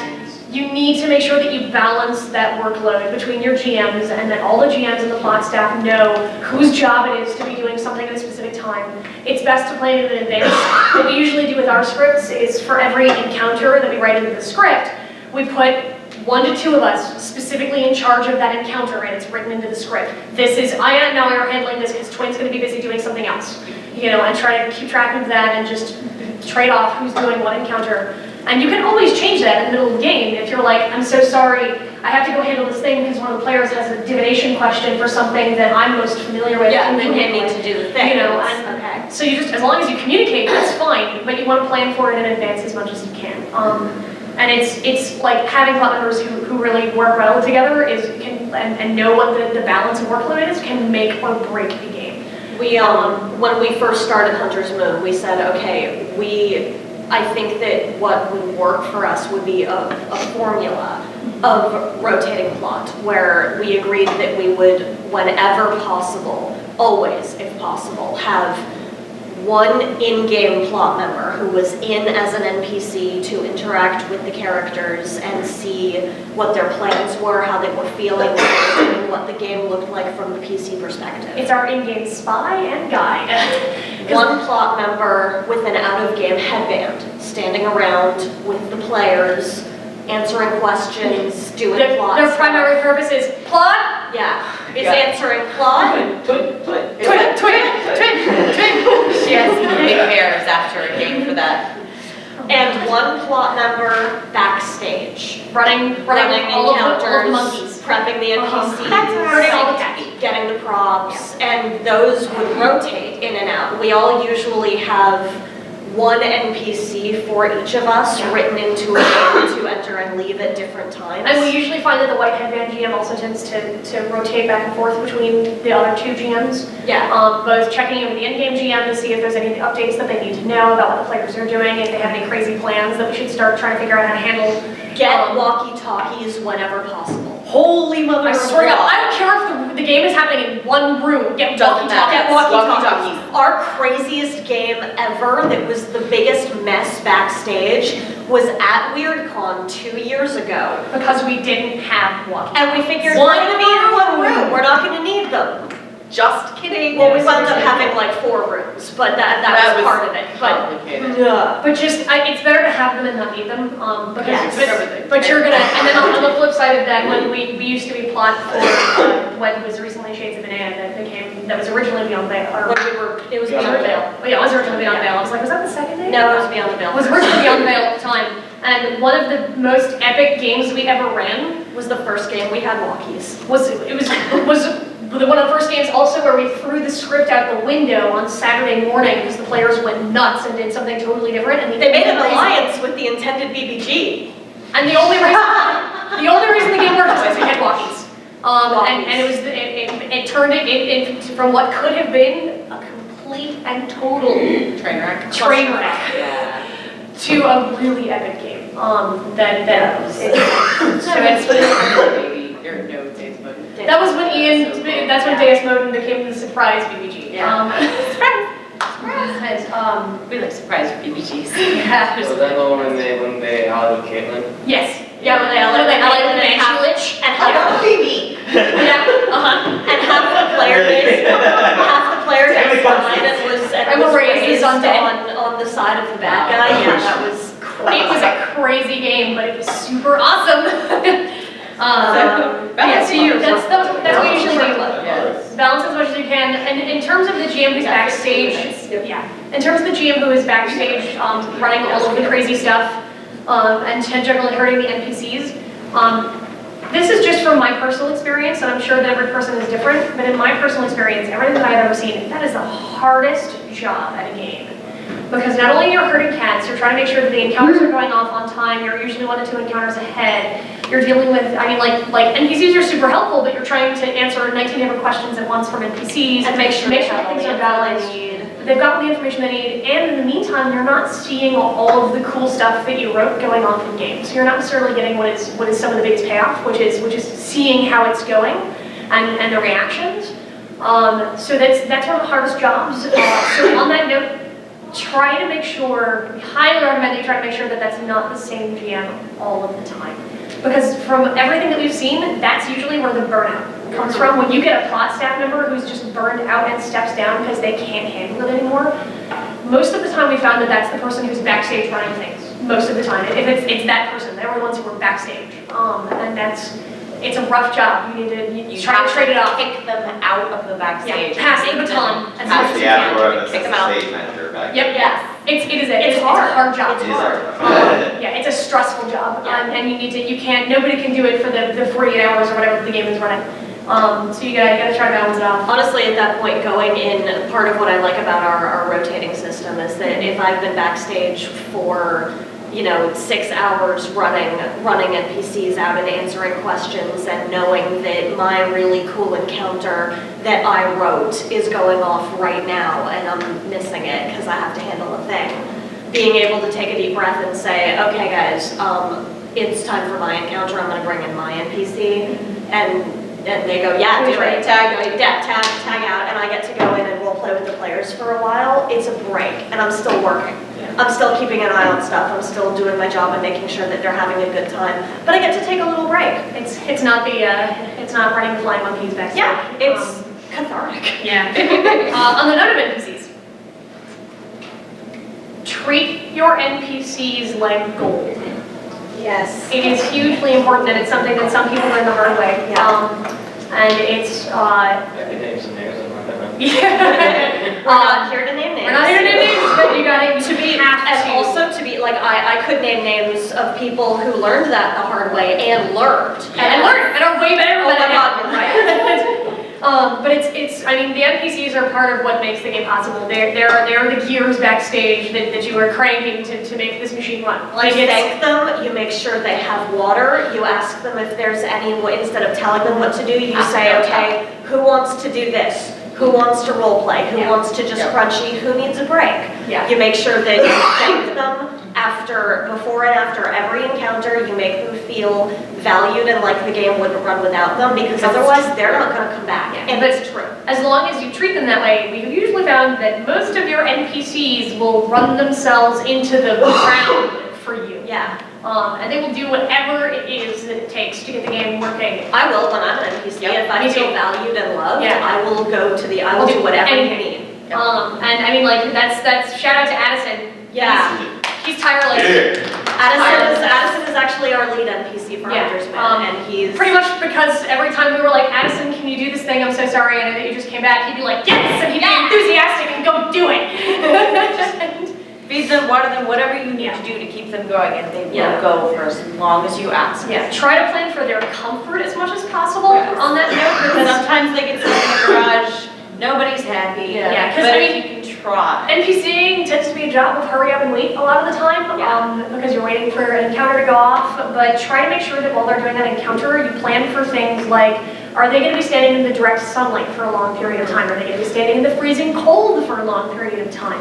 you need to make sure that you balance that workload between your GMs, and that all the GMs and the plot staff know whose job it is to be doing something at a specific time. It's best to plan it in advance. What we usually do with our scripts is for every encounter that we write into the script, we put 1 to 2 of us specifically in charge of that encounter, and it's written into the script. This is, I know you're handling this because Twin's going to be busy doing something else, and try to keep track of that and just trade off who's doing what encounter. And you can always change that in the middle of the game if you're like, I'm so sorry, I have to go handle this thing because one of the players has a divination question for something that I'm most familiar with. Yeah, and and then you need to do the thing. And Okay. so you just, as long as you communicate, that's fine, but you want to plan for it in advance as much as you can. And it's like having plot members who really work well together and know what the balance of workload is can make or break a game. When we first started Hunter's Moon, we said, okay, I think that what would work for us would be a formula of rotating plot, where we agreed that we would, whenever possible, always, if possible, have 1 in-game plot member who was in as an NPC to interact with the characters and see what their plans were, how they were feeling, what they were doing, what the game looked like from the PC perspective. It's our in-game spy and guide. 1 plot member with an out-of-game headband, standing around with the players, answering questions, doing plot Their stuff. primary purpose is plot, Yeah, is answering plot. twin. She has big hairs after a game for that. And 1 plot member backstage, running all of the monkeys. prepping the NPCs, Running all the tech. getting the props, and those would rotate in and out. We all usually have 1 NPC for each of us written into a game to enter and leave at different times. And we usually find that the white headband GM also tends to rotate back and forth between the other two GMs. Yeah. Both checking in with the in-game GM to see if there's any updates that they need to know about what the players are doing, if they have any crazy plans that we should start trying to figure out how to handle. Get walkie-talkies whenever possible. Holy mother I of swear to God, God. I don't care if the game is happening in one room, get Doesn't matter. Get walkie-talkies. walkie-talkies. Our craziest game ever that was the biggest mess backstage was at WyrdCon 2 years ago. Because we didn't have walkie. And we figured One we're gonna be in one room. room, we're not gonna need them. Just kidding. Well, we wound up having like 4 rooms, but that was part of it. But complicated. yeah. But just, it's better to have them and not need them, because, Yes. but you're gonna, and then on the flip side of that, when we used to be plot for, what was recently Shades of Banana, that was originally Beyond Veil, or, It was Beyond Beyond Veil. Veil. Oh, yeah, it was originally Beyond Veil, I was like, was that the second day? No, it was Beyond Veil. It was originally Beyond Veil at the time, and one of the most epic games we ever ran Was the first game we had walkies. was one of the first games also where we threw the script out the window on Saturday morning because the players went nuts and did something totally different. And They made an alliance with the intended BBG. And the only reason the game worked was because we had walkies. And it was it turned it from what could have been a complete and total Train wreck. train wreck Yeah. to a really epic game. That was so it's. Baby, there are no days but. That was when that's when Deus Modin became the surprise BBG. Yeah. Surprise! We like surprise BBGs. Yeah. Was that the one when they outed Caitlyn? Yes. Yeah, when they I like the and half Lich. and half baby. Yeah. and half the player base died and was raised on the side of the bad guy. Yeah, that was crazy. It was a crazy game, but it was super awesome. balance so you, that's what balance usually Yes. balance as much as you can. And in terms of the GM who's backstage, in terms of the GM who is backstage, running all of the crazy stuff, and generally hurting the NPCs, this is just from my personal experience, and I'm sure that every person is different, but in my personal experience, everything that I've ever seen, that is the hardest job at a game. Because not only you're herding cats, you're trying to make sure that the encounters are going off on time, you're usually 1 to 2 encounters ahead, you're dealing with, like NPCs are super helpful, but you're trying to answer 19 different questions at once from NPCs. And make sure things they have all are the balanced. info they need. They've got all the information they need, and in the meantime, you're not seeing all of the cool stuff that you wrote going on in games. So you're not necessarily getting what is some of the biggest payoff, which is seeing how it's going and the reactions. So that's one of the hardest jobs. So on that note, try to make sure, we highly recommend that you try to make sure that that's not the same GM all of the time. Because from everything that we've seen, that's usually where the burnout comes from. When you get a plot staff member who's just burned out and steps down because they can't handle it anymore, most of the time we found that that's the person who's backstage running things. Most of the time, if it's that person, they're the ones who are backstage. And it's a rough job. You need to try to trade it off. Kick them out of the backstage. Yeah, pass the Make baton them- as much That's as the you can. afterward, that's Kick the them out. stage manager back. Yep, Yes. It's a hard job. It is hard. Yeah, it's a stressful job, and nobody can do it for the 48 hours or whatever the game is running. So you gotta try to balance it off. Honestly, at that point, going in, part of what I like about our rotating system is that if I've been backstage for 6 hours running NPCs out and answering questions and knowing that my really cool encounter that I wrote is going off right now and I'm missing it because I have to handle a thing. Being able to take a deep breath and say, okay guys, it's time for my encounter, I'm gonna bring in my NPC, and they go, yeah, do it, tag out, and I get to go in and role play with the players for a while. It's a break, and I'm still working. I'm still keeping an eye on stuff. I'm still doing my job and making sure that they're having a good time. But I get to take a little break. It's not running the flying monkeys backstage. Yeah, it's cathartic. Yeah. On the note of NPCs, treat your NPCs like gold. Yes. It is hugely important, and it's something that some people learn the hard way. And it's I could name some names, I'm not gonna. yeah. We're not here to name names. We're not here to name names, but you gotta Also to be like, I could name names of people who learned that the hard way and learned. and learn and are way better Oh than my I God, you're right. But I mean, the NPCs are part of what makes the game possible. They're the gears backstage that you are cranking to make this machine run. You thank them, you make sure they have water, you ask them if there's any way, instead of telling them what to do, you say, okay, who wants to do this? Who wants to role play? Who wants to just crunchy? Who needs a break? Yeah. You make sure that you thank them before and after every encounter. You make them feel valued and like the game wouldn't run without them, because otherwise they're not going to come back. And that's true. As long as you treat them that way, we've usually found that most of your NPCs will run themselves into the ground for you. Yeah. And they will do whatever it is that it takes to get the game working. I will when I'm an NPC. If I feel valued and loved, I will go to I will do whatever you need. And I mean, like, that's shout out to Addison. Yeah. He's tireless. Addison is actually our lead NPC for Hunter's Man, and he's pretty much because every time we were like, Addison, can you do this thing? I'm so sorry, I know that you just came back. He'd be like, yes, and he'd be enthusiastic and go do it. Feed them, water them, whatever you need to do to keep them going, and they will go for as long as you ask. Yeah, try to plan for their comfort as much as possible on that note, Because sometimes they get stuck in the garage, nobody's happy. Yeah, because but I mean, you can try. NPCing tends to be a job of hurry up and wait a lot of the time, because you're waiting for an encounter to go off, but try to make sure that while they're doing that encounter, you plan for things like, are they going to be standing in the direct sunlight for a long period of time? Are they going to be standing in the freezing cold for a long period of time?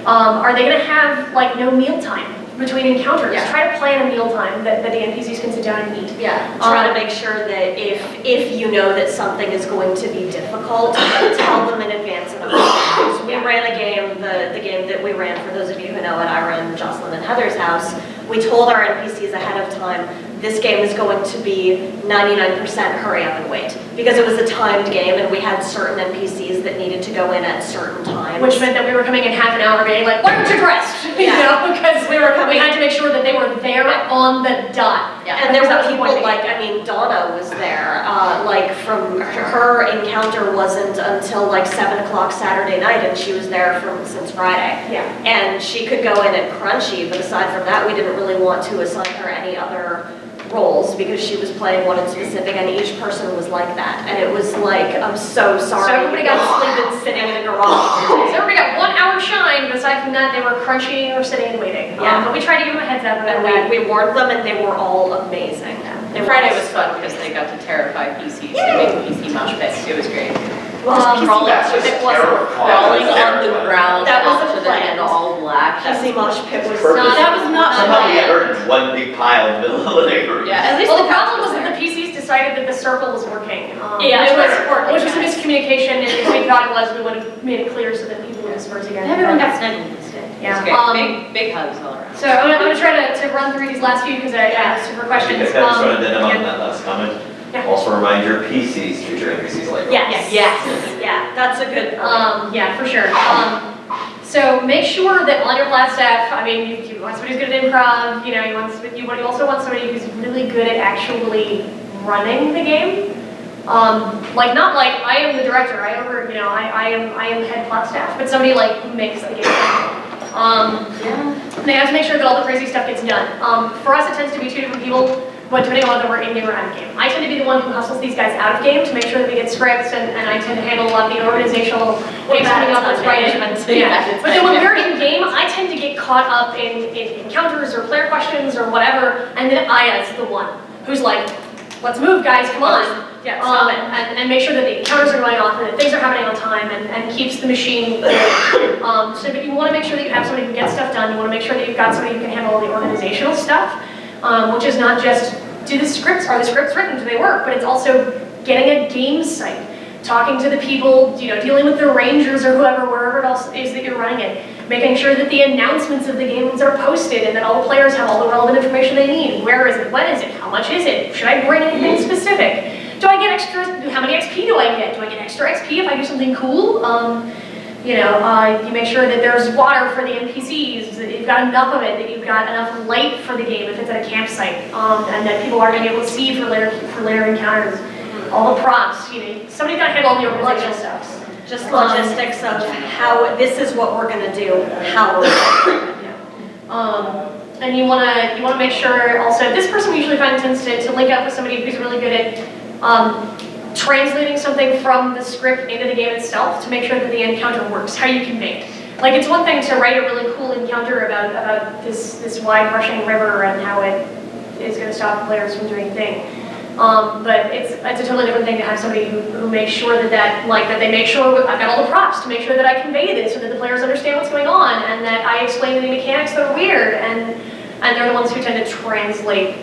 Are they going to have, like, no meal time between encounters? Try to plan a meal time that the NPCs can sit down and eat. Try to make sure that if you know that something is going to be difficult, tell them in advance of the We ran a game, the game that we ran, for those of you who know it, I ran Jocelyn and Heather's house. We told our NPCs ahead of time, this game is going to be 99% hurry up and wait. Because it was a timed game and we had certain NPCs that needed to go in at certain times. Which meant that we were coming in half an hour early, like, why aren't you dressed? You know, because we had to make sure that they were there on the dot. And there were people like, I mean, Donna was there, like from her encounter wasn't until like 7 o'clock Saturday night, and she was there since Friday. And she could go in at crunchy, but aside from that, we didn't really want to assign her any other roles because she was playing one in specific, and each person was like that. And it was like, I'm so sorry. So everybody got sleeping sitting in a garage. So everybody got 1 hour shine, but aside from that, they were crunchy or sitting and waiting. But we tried to give them a heads up about that. And we warned them, and they were all amazing. Friday was fun because they got to terrify PCs and make PC mosh pits. It was great. Crawling on the ground. That was a plan. And all black. PC mosh pit was that was not Somehow we had heard one big pile in the middle of the neighborhood. Yeah, at least the problem was that the PCs decided that the circle was working. Which was a miscommunication, and if we thought it was, we would have made it clear so that people would disperse again. Everyone got snuggled instead. Yeah. Big hugs all around. So I'm gonna try to run through these last few because I asked super questions. I just want to addendum on that last comment. Also remind your PCs, future NPCs like Yes. Yeah, that's a good point. Yeah, for sure. So make sure that on your class staff, I mean, you want somebody who's good at improv, you know, you also want somebody who's really good at actually running the game. Like, not like I am the director, I am head class staff, but somebody like who makes the game. They have to make sure that all the crazy stuff gets done. For us, it tends to be 2 different people, but depending on whether we're in game or out of game. I tend to be the one who hustles these guys out of game to make sure that we get scripts, and I tend to handle a lot of the organizational things coming up with writing. But then when we're in game, I tend to get caught up in encounters or player questions or whatever, and then Aya's the one who's like, let's move guys, come on. And make sure that the encounters are going off and that things are happening on time and keeps the machine going. So you want to make sure that you have somebody who gets stuff done. You want to make sure that you've got somebody who can handle all the organizational stuff, which is not just, are the scripts written, do they work? But it's also getting a game site, talking to the people, you know, dealing with the rangers or whoever, wherever else it is that you're running it, making sure that the announcements of the games are posted and that all the players have all the relevant information they need. Where is it? When is it? How much is it? Should I bring anything specific? Do I get extra? How many XP do I get? Do I get extra XP if I do something cool? You make sure that there's water for the NPCs, that you've got enough of it, that you've got enough light for the game if it's at a campsite, and that people are going to be able to see for later encounters. All the props, somebody's got to handle all the organizational stuff. Just logistics of how this is what we're going to do, how we're going to do it. And you want to make sure also, this person we usually find tends to link up with somebody who's really good at translating something from the script into the game itself to make sure that the encounter works, how you convey it. Like, it's one thing to write a really cool encounter about this wide rushing river and how it is going to stop the players from doing a thing. But it's a totally different thing to have somebody who makes sure that they make sure I've got all the props to make sure that I convey this so that the players understand what's going on and that I explain the mechanics that are weird, and they're the ones who tend to translate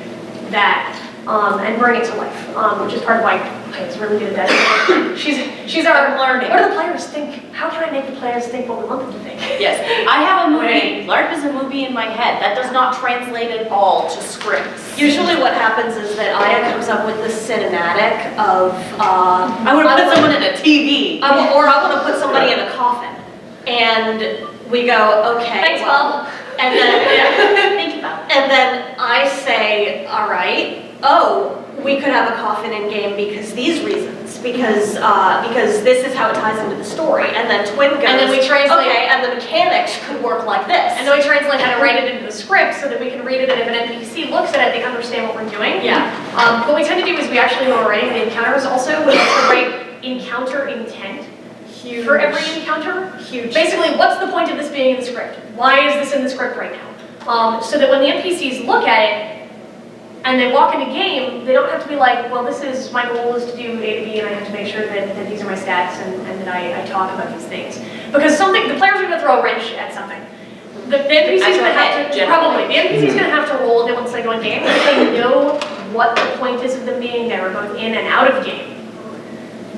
that and bring it to life, which is part of why Payne's really good at that. She's our learning. What do the players think? How can I make the players think what we want them to think? Yes, I have a movie. LARP is a movie in my head. That does not translate at all to scripts. Usually what happens is that Aya comes up with the cinematic of, I would put someone in a TV. or I want to put somebody in a coffin. And we go, okay, Thanks, well. Bob. And then, Thank you, Bob. and then I say, all right, we could have a coffin in game because these reasons, because this is how it ties into the story. And then Twin goes, And then we translate- okay, and the mechanics could work like this. And then we translate how to write it into the script so that we can read it, and if an NPC looks at it, they understand what we're doing. Yeah. What we tend to do is we actually, when we're writing the encounters also, we also write encounter intent for every encounter. Huge. Basically, what's the point of this being in the script? Why is this in the script right now? So that when the NPCs look at it, and they walk into game, they don't have to be like, well, my goal is to do A to B, and I have to make sure that these are my stats and that I talk about these things. Because the players are going to throw a wrench at something. The NPC's going to have to, probably, the NPC's going to have to roll it once they go in game, if they know what the point is of them being there, both in and out of game.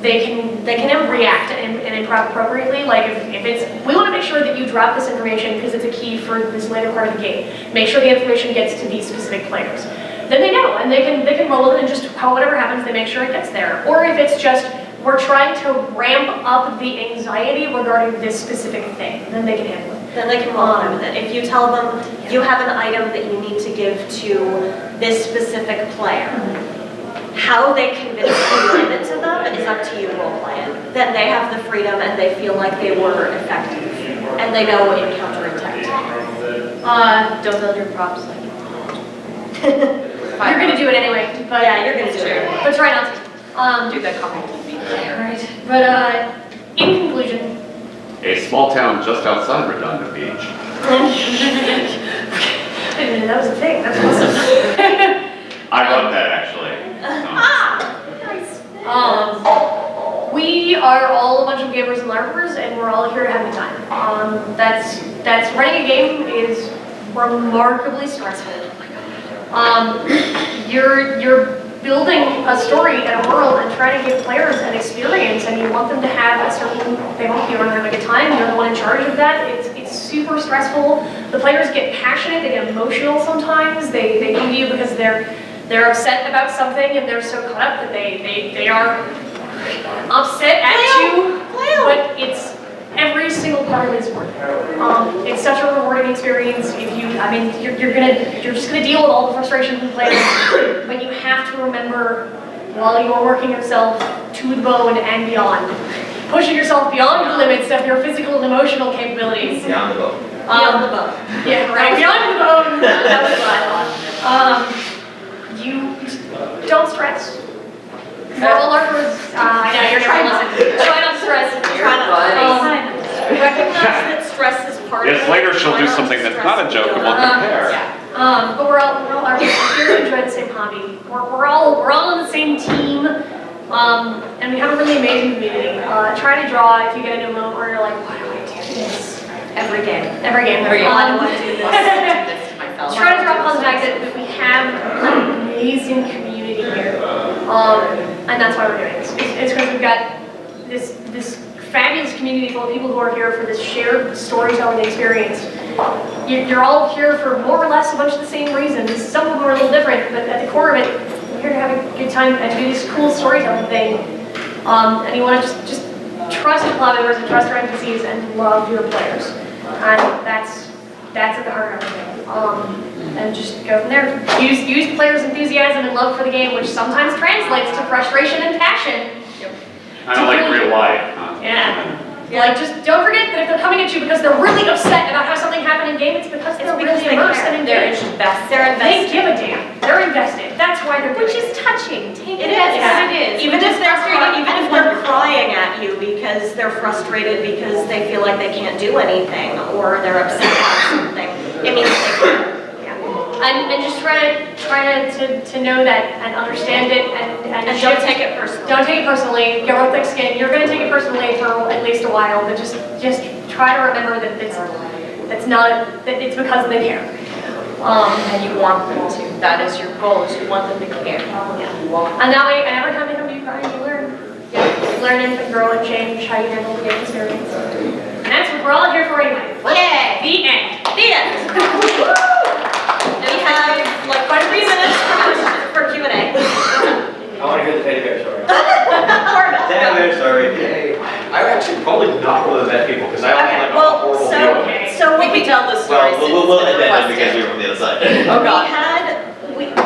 They can react and improv appropriately. Like if it's, we want to make sure that you drop this information because it's a key for this later part of the game. Make sure the information gets to these specific players. Then they know, and they can roll it and just whatever happens, they make sure it gets there. Or if it's just we're trying to ramp up the anxiety regarding this specific thing, then they can handle it. Then they can roll on with it. If you tell them you have an item that you need to give to this specific player, how they convince you to give it to them is up to you to role play it. Then they have the freedom and they feel like they were effective. And they know encounter intent. Don't build your props like You're gonna do it anyway, but Yeah, you're gonna do it. But try not to. do that comment to me. Right. But in conclusion, A small town just outside Redondo Beach. I didn't know that was a thing. That's awesome. I wrote that actually. We are all a bunch of gamers and LARPers, and we're all here to have a good time. That's running a game is remarkably stressful. You're building a story and a world and trying to give players an experience, and you want them to have a certain, they want you to have a good time, you're the one in charge of that. It's super stressful. The players get passionate, they get emotional sometimes, they come to you because they're upset about something and they're so caught up that they are upset at you, but it's every single part of it is worth it. It's such a rewarding experience. You're just gonna deal with all the frustrations and players, but you have to remember while you're working yourself to the bone and beyond, pushing yourself beyond the limits of your physical and emotional capabilities. Beyond the boat. Beyond the boat. Yeah, right. Beyond the bone. That was what I thought. You don't stress. We're all LARPers. I know you're trying to listen. Try not to stress. Try not to recognize that stress is part of it. Yes, later she'll do something that's not a joke and we'll compare. But we're all LARPers. We're here to enjoy the same hobby. We're all on the same team. And we have a really amazing community. Try to draw if you get into a moment where you're like, why do I do this? Every game. Every game. Every game. Why do I do this? Try to draw upon the fact that we have an amazing community here. And that's why we're doing this. It's because we've got this fabulous community full of people who are here for this shared storytelling experience. You're all here for more or less a bunch of the same reasons. Some of them are a little different, but at the core of it, we're here to have a good time and do this cool storytelling thing. And you want to just trust your club members and trust your NPCs and love your players. And that's at the heart of everything. And just go from there. Use players' enthusiasm and love for the game, which sometimes translates to frustration and passion. Kind of like real life, huh? Yeah. Like, just don't forget that if they're coming at you because they're really upset about how something happened in game, it's because they're really immersed and engaged. They're They invested. give a damn. They're invested. That's why they're doing Which it. is touching. Take It it as is. what it is. Even if they're frustrating frustrated because they feel like they can't do anything, or they're upset about something, it means they can. And just try to know that and understand it and And don't take it personally. Don't take it personally. Get real thick skin. You're gonna take it personally for at least a while, but just try to remember that it's because they care. And you want them to. That is your goal, is you want them to care. And that way, and every time they come to you crying, you learn. Yeah, you learn and grow and change how you handle the game experience. And that's what we're all here for anyway. Yay! The end. The end. We have like 3 minutes for Q&A. I want to hear the teddy bear story. Damn, I'm sorry. I'm actually probably not one of the best people, because I only Okay, have a well, horrible so- view of it. So We what can tell the story Well, since we'll it's end been that because requested. we were from the other side. Oh, God.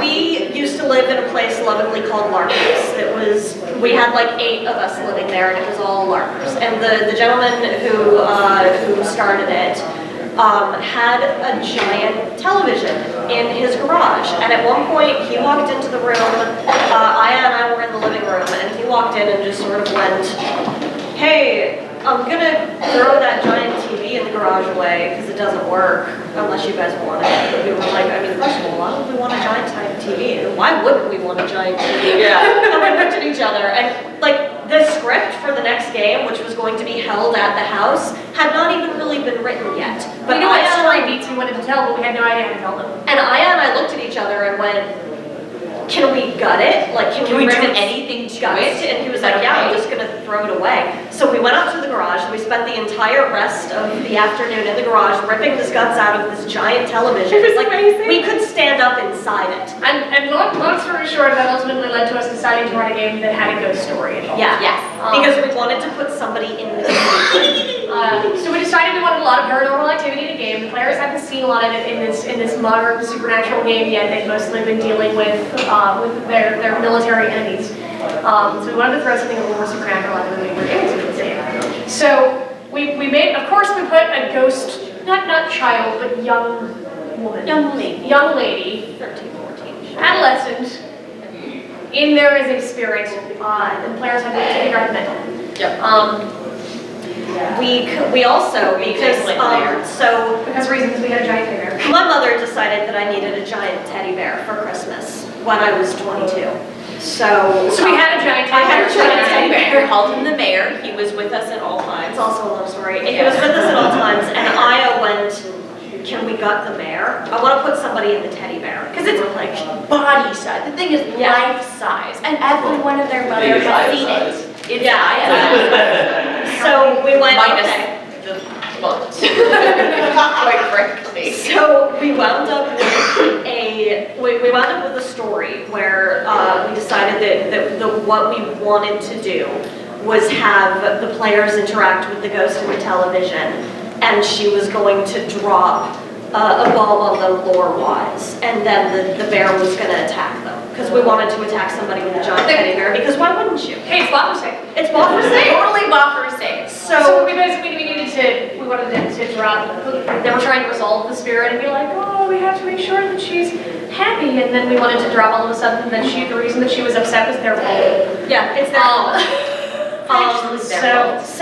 We used to live in a place lovingly called LARPs. We had like 8 of us living there, and it was all LARPers. And the gentleman who started it had a giant television in his garage. And at one point, he walked into the room. Aya and I were in the living room, and he walked in and just sort of went, "Hey, I'm gonna throw that giant TV in the garage away because it doesn't work unless you guys want it." But we were like, I mean, first of all, why would we want a giant TV? Why wouldn't we want a giant TV? Yeah. And we looked at each other, and like the script for the next game, which was going to be held at the house, had not even really been written yet. But we knew what Aya story beats we wanted to tell, but we had no idea how to tell them. and I looked at each other and went, "Can we gut it? Like, can we do rip anything to gut it? it?" And he was Is that like, "Yeah, I'm okay?" just gonna throw it away." So we went out to the garage, and we spent the entire rest of the afternoon in the garage ripping the guts out of this giant television. It was like, amazing. we could stand up inside it. And long story short, that ultimately led to us deciding to run a game that had a ghost story involved. Yeah. Yes. Because we wanted to put somebody in the So we decided we wanted a lot of paranormal activity in the game. The players haven't seen a lot of it in this modern supernatural game yet. They've mostly been dealing with their military enemies. So we wanted to throw something a little more supernatural out than we were able to in this game. So we made, of course, we put a ghost, not child, but young woman, young lady, 13, 14. adolescent. In there is a spirit, and the players have to figure out the mental. Yep. We also, because, Because reasons we had a giant teddy bear. my mother decided that I needed a giant teddy bear for Christmas when I was 22. So So we had a giant I teddy had bear. a giant teddy bear. We called him the mayor. He was with us at all times. It's also a love story. He was with us at all times, and Aya went, "Can we gut the mayor? I want to put somebody in the teddy bear." Because it's like, body size. The thing is Yeah. life size. And every one of their Thing mothers is has eye seen size. it. It's Yeah. eye so we went, Minus okay. the butt. Quite frankly. So we wound up with a story where we decided that what we wanted to do was have the players interact with the ghost in the television, and she was going to drop a bomb on them lore-wise, and then the bear was going to attack them. Because we wanted to attack somebody with a giant teddy bear, because why wouldn't you? Hey, it's Bob for sale. It's bought for sale. Totally bought for sale. So we basically we wanted to drop. They were trying to resolve the spirit and be like, oh, we have to make sure that she's happy, and then we wanted to drop all of a sudden that the reason that she was upset was their fault. Yeah, it's their fault.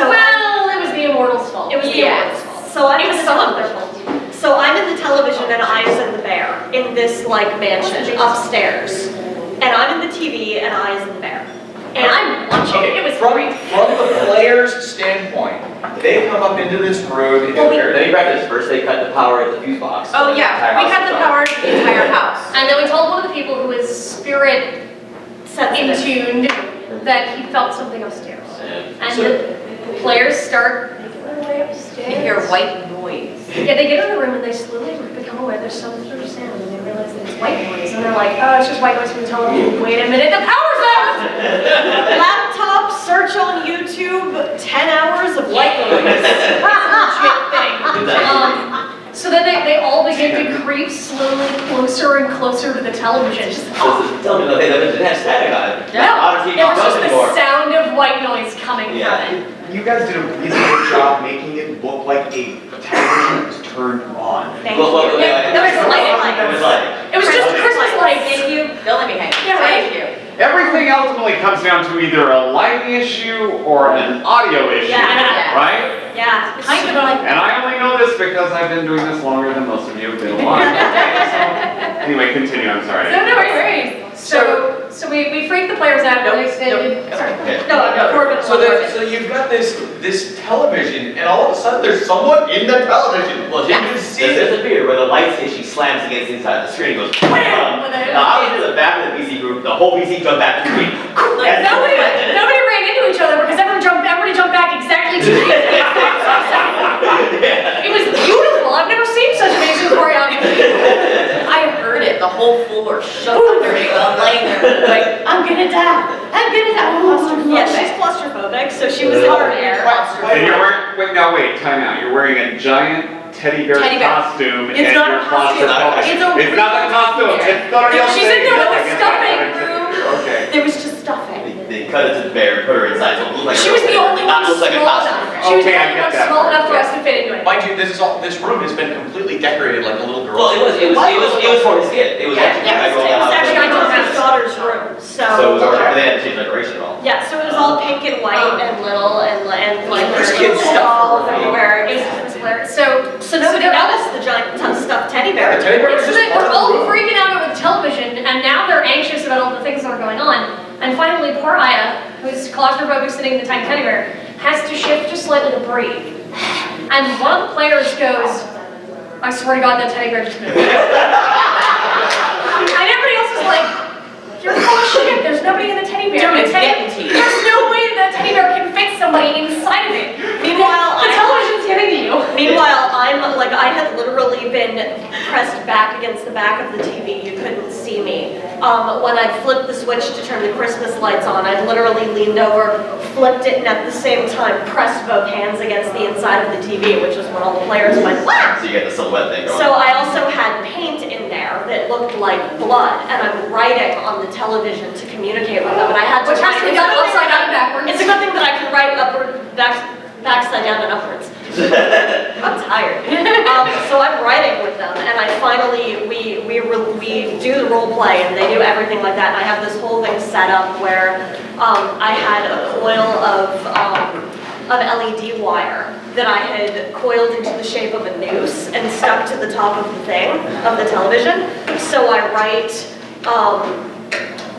Well, it was the immortals' fault. It was the Yes. immortals' fault. So I'm It in was the some of their television. So I'm in the television and Aya's in the bear in this like mansion upstairs, and I'm in the TV and Aya's in the bear. And I'm watching. Okay, It was from great. the player's standpoint, they come up into this room, Well, we- Let me preface, first they cut the power at the fuse box. Oh The yeah, entire we house had was the on. power to the entire house. And then we told one of the people who was spirit Sensitive. in-tuned that he felt something upstairs. Yeah. And So- the players start making their way upstairs. You hear white noise. Yeah, they get in the room and they slowly become aware there's some sort of sound, and they realize that it's white noise, and they're like, oh, it's just white noise from the television. Wait a minute, the power's out! Laptop search on YouTube 10 hours of white noise. Legit thing. So then they all begin to creep slowly closer and closer to the television. Just, So it's the television, they didn't have static on it. no, Honestly, it was just anymore. the sound of white noise coming Yeah. from it. You guys did a really good job making it look like a television was turned on. Thank Well, you. There was light. It was like, It was just Christmas lights. Thank you. Don't let me hang. Yeah, right. Thank you. everything ultimately comes down to either a lighting issue or an audio issue, Yeah. right? Yeah. Kind of like, And I only know this because I've been doing this longer than most of you have been alive. Anyway, continue, I'm sorry. No, no worries. So we freaked the players out. Nope, They did- nope. Sorry. No, Corbin. So you've got this television, and all of a sudden there's someone in the television. Well, you can see there's a video where the light station slams against the inside of the screen and goes wham! When Now I was in the back of the PC group, the whole PC jumped back to me. Like, nobody ran into each other because everybody jumped back exactly 2 feet. It was beautiful. I've never seen such amazing choreography. I heard it, the whole floor shook under me while I'm laying there, like, I'm gonna die. Yeah, she's claustrophobic, so she was in her air. And you're wearing, wait, time out. You're wearing a giant teddy bear Teddy bear. costume It's and not you're a costume. claustrophobic. It's a It's not a costume, it's somebody else. She's in there with the saying, stuffing Okay. There was just stuffing. They cut it to the bear and put her inside, so it looked like She was the only one not look like a small costume. enough. She was the Okay, I only get one that small part, enough for us yeah. to fit into it. Mind you, this room has been completely decorated like a little girl. Well, it was for his kid. It was actually, I go It was actually out. my daughter's room, So it was already, they had to change decoration at all. Yeah, so it was all pink and white and little and like There's there's kids' stuff dolls everywhere. everywhere. It was hilarious. So Nobody noticed the giant stuffed teddy bear. The teddy bear was So just they're part of all the room. freaking out over the television, and now they're anxious about all the things that are going on. And finally, poor Aya, who's claustrophobic sitting in the tiny teddy bear, has to shift just slightly to breathe. And one of the players goes, I swear to God, that teddy bear just moved. And everybody else is like, you're full of shit, there's nobody in the teddy bear. Dude, The it's getting to you. There's no way that teddy bear can fit somebody inside of it. Meanwhile, The television's getting to you. Meanwhile, I had literally been pressed back against the back of the TV. You couldn't see me. When I flipped the switch to turn the Christmas lights on, I literally leaned over, flipped it, and at the same time pressed both hands against the inside of the TV, which is when all the players went, "Wah!" So you get the silhouette thing going. So I also had paint in there that looked like blood, and I'm writing on the television to communicate with them, and I had to Which has to be done upside down and backwards. It's a good thing that I can write backside down and upwards. I'm tired. So I'm writing with them, and I finally, we do the role play, and they do everything like that, and I have this whole thing set up where I had a coil of LED wire that I had coiled into the shape of a noose and stuck to the top of the thing, of the television. So I write,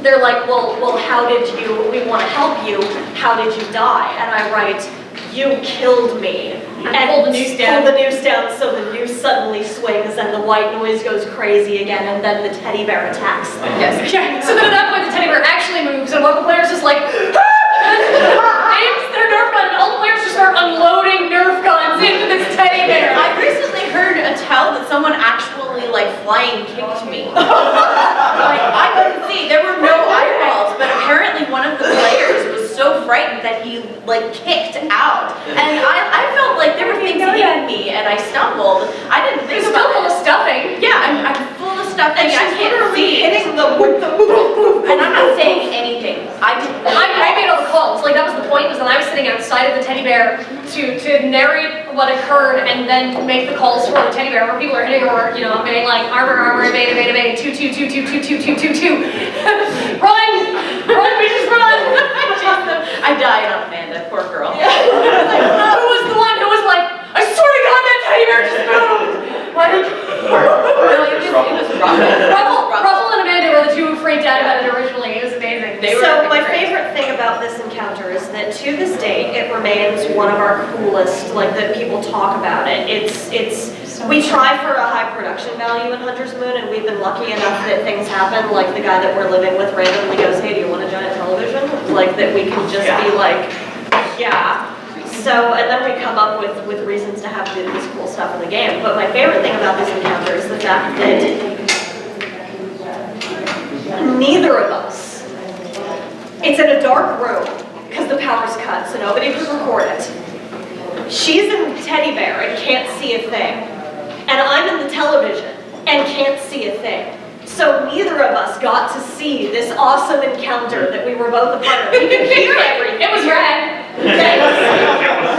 they're like, well, how did you, we want to help you, how did you die? And I write, you killed me. And pull the noose down. Pull the noose down so the noose suddenly swings and the white noise goes crazy again, and then the teddy bear attacks them. Yes. Yeah. So then at that point, the teddy bear actually moves, and one of the players is like, aims their Nerf gun, and all the players just start unloading Nerf guns into this teddy bear. I recently heard a tell that someone actually like flying kicked me. Like I couldn't see, there were no eyeballs, but apparently one of the players was so frightened that he like kicked out. And I felt like there were things hitting me and I stumbled. I didn't think It's about still full it. of stuffing. Yeah, I'm full of stuffing. And I she's can't literally see. hitting them with the boom. And I'm not saying anything. I I made all the calls. Like that was the point. Was that I was sitting outside of the teddy bear to narrate what occurred and then make the calls for the teddy bear where people are hitting her, you know, being like armor, evade, 2. Run, bitches, run. I died on Amanda, poor girl. Who was the one who was like, I swear to God, that teddy bear just moved. Like, It was rough. Ruffle and Amanda were the two who freaked out about it originally. It was amazing. So my favorite thing about this encounter is that to this day, it remains one of our coolest, like that people talk about it. We try for a high production value in Hunter's Moon, and we've been lucky enough that things happen, like the guy that we're living with randomly goes, hey, do you want a giant television? Like that we can just be like, yeah. So, and then we come up with reasons to have this cool stuff in the game. But my favorite thing about this encounter is the fact that neither of us, it's in a dark room because the power's cut, so nobody could record it. She's in the teddy bear and can't see a thing. And I'm in the television and can't see a thing. So neither of us got to see this awesome encounter that we were both a part of. We could hear everything. It was rad.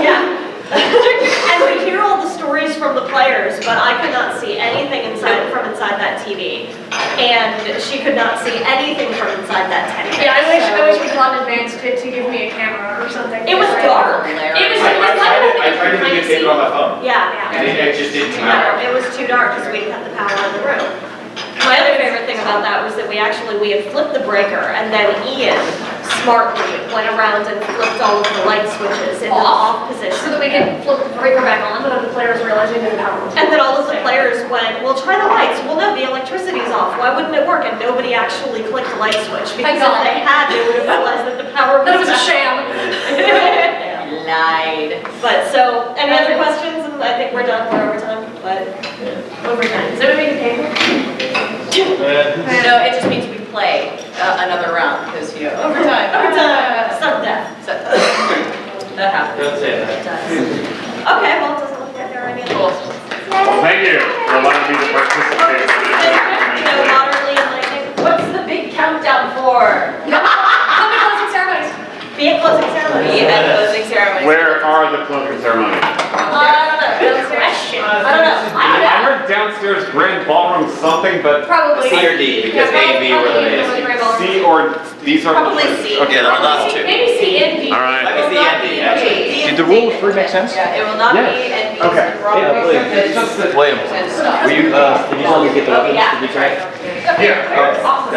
Yeah. And we hear all the stories from the players, but I could not see anything from inside that TV. And she could not see anything from inside that teddy bear. Yeah, I wish we'd gone advanced to give me a camera or something. It was dark. It was I tried to videotape it on my phone, Yeah. and it just didn't come out. No, it was too dark because we didn't have the power in the room. My other favorite thing about that was that we had flipped the breaker, and then Ian smartly went around and flipped all of the light switches in the off so position. that we could flip the breaker back on without the players realizing that the power was. And then all of the players went, well, try the lights. Well, no, the electricity's off. Why wouldn't it work? And nobody actually clicked the light switch. Because Thank if God. they had, they would have realized that the power That was a out. sham. Lied. But so, any other questions? And I think we're done. We're over time. But Overtime. Is everybody paying? No, it just means we play another round, because, you know, overtime. sudden death. So, that happens. Don't say that. It does. Okay, well, it doesn't look like there are any other questions. Well, thank you for allowing me to participate. You know, moderately enlightening. What's the big countdown for? Come to closing ceremonies. Be at closing ceremony. We had closing ceremony. Where are the closing ceremonies? I don't know. I heard downstairs grand ballroom something, but Probably. C or D, because A and B were eliminated. C or these are. Probably C. Okay, Yeah, the last two. Maybe C and D. all I right. can see and D, actually. Did the rules for it make sense? Yeah, it will not be Yes. NPCs. Okay. It's just that, William, And stuff. did you tell me to get the weapons? Did you try? Yeah.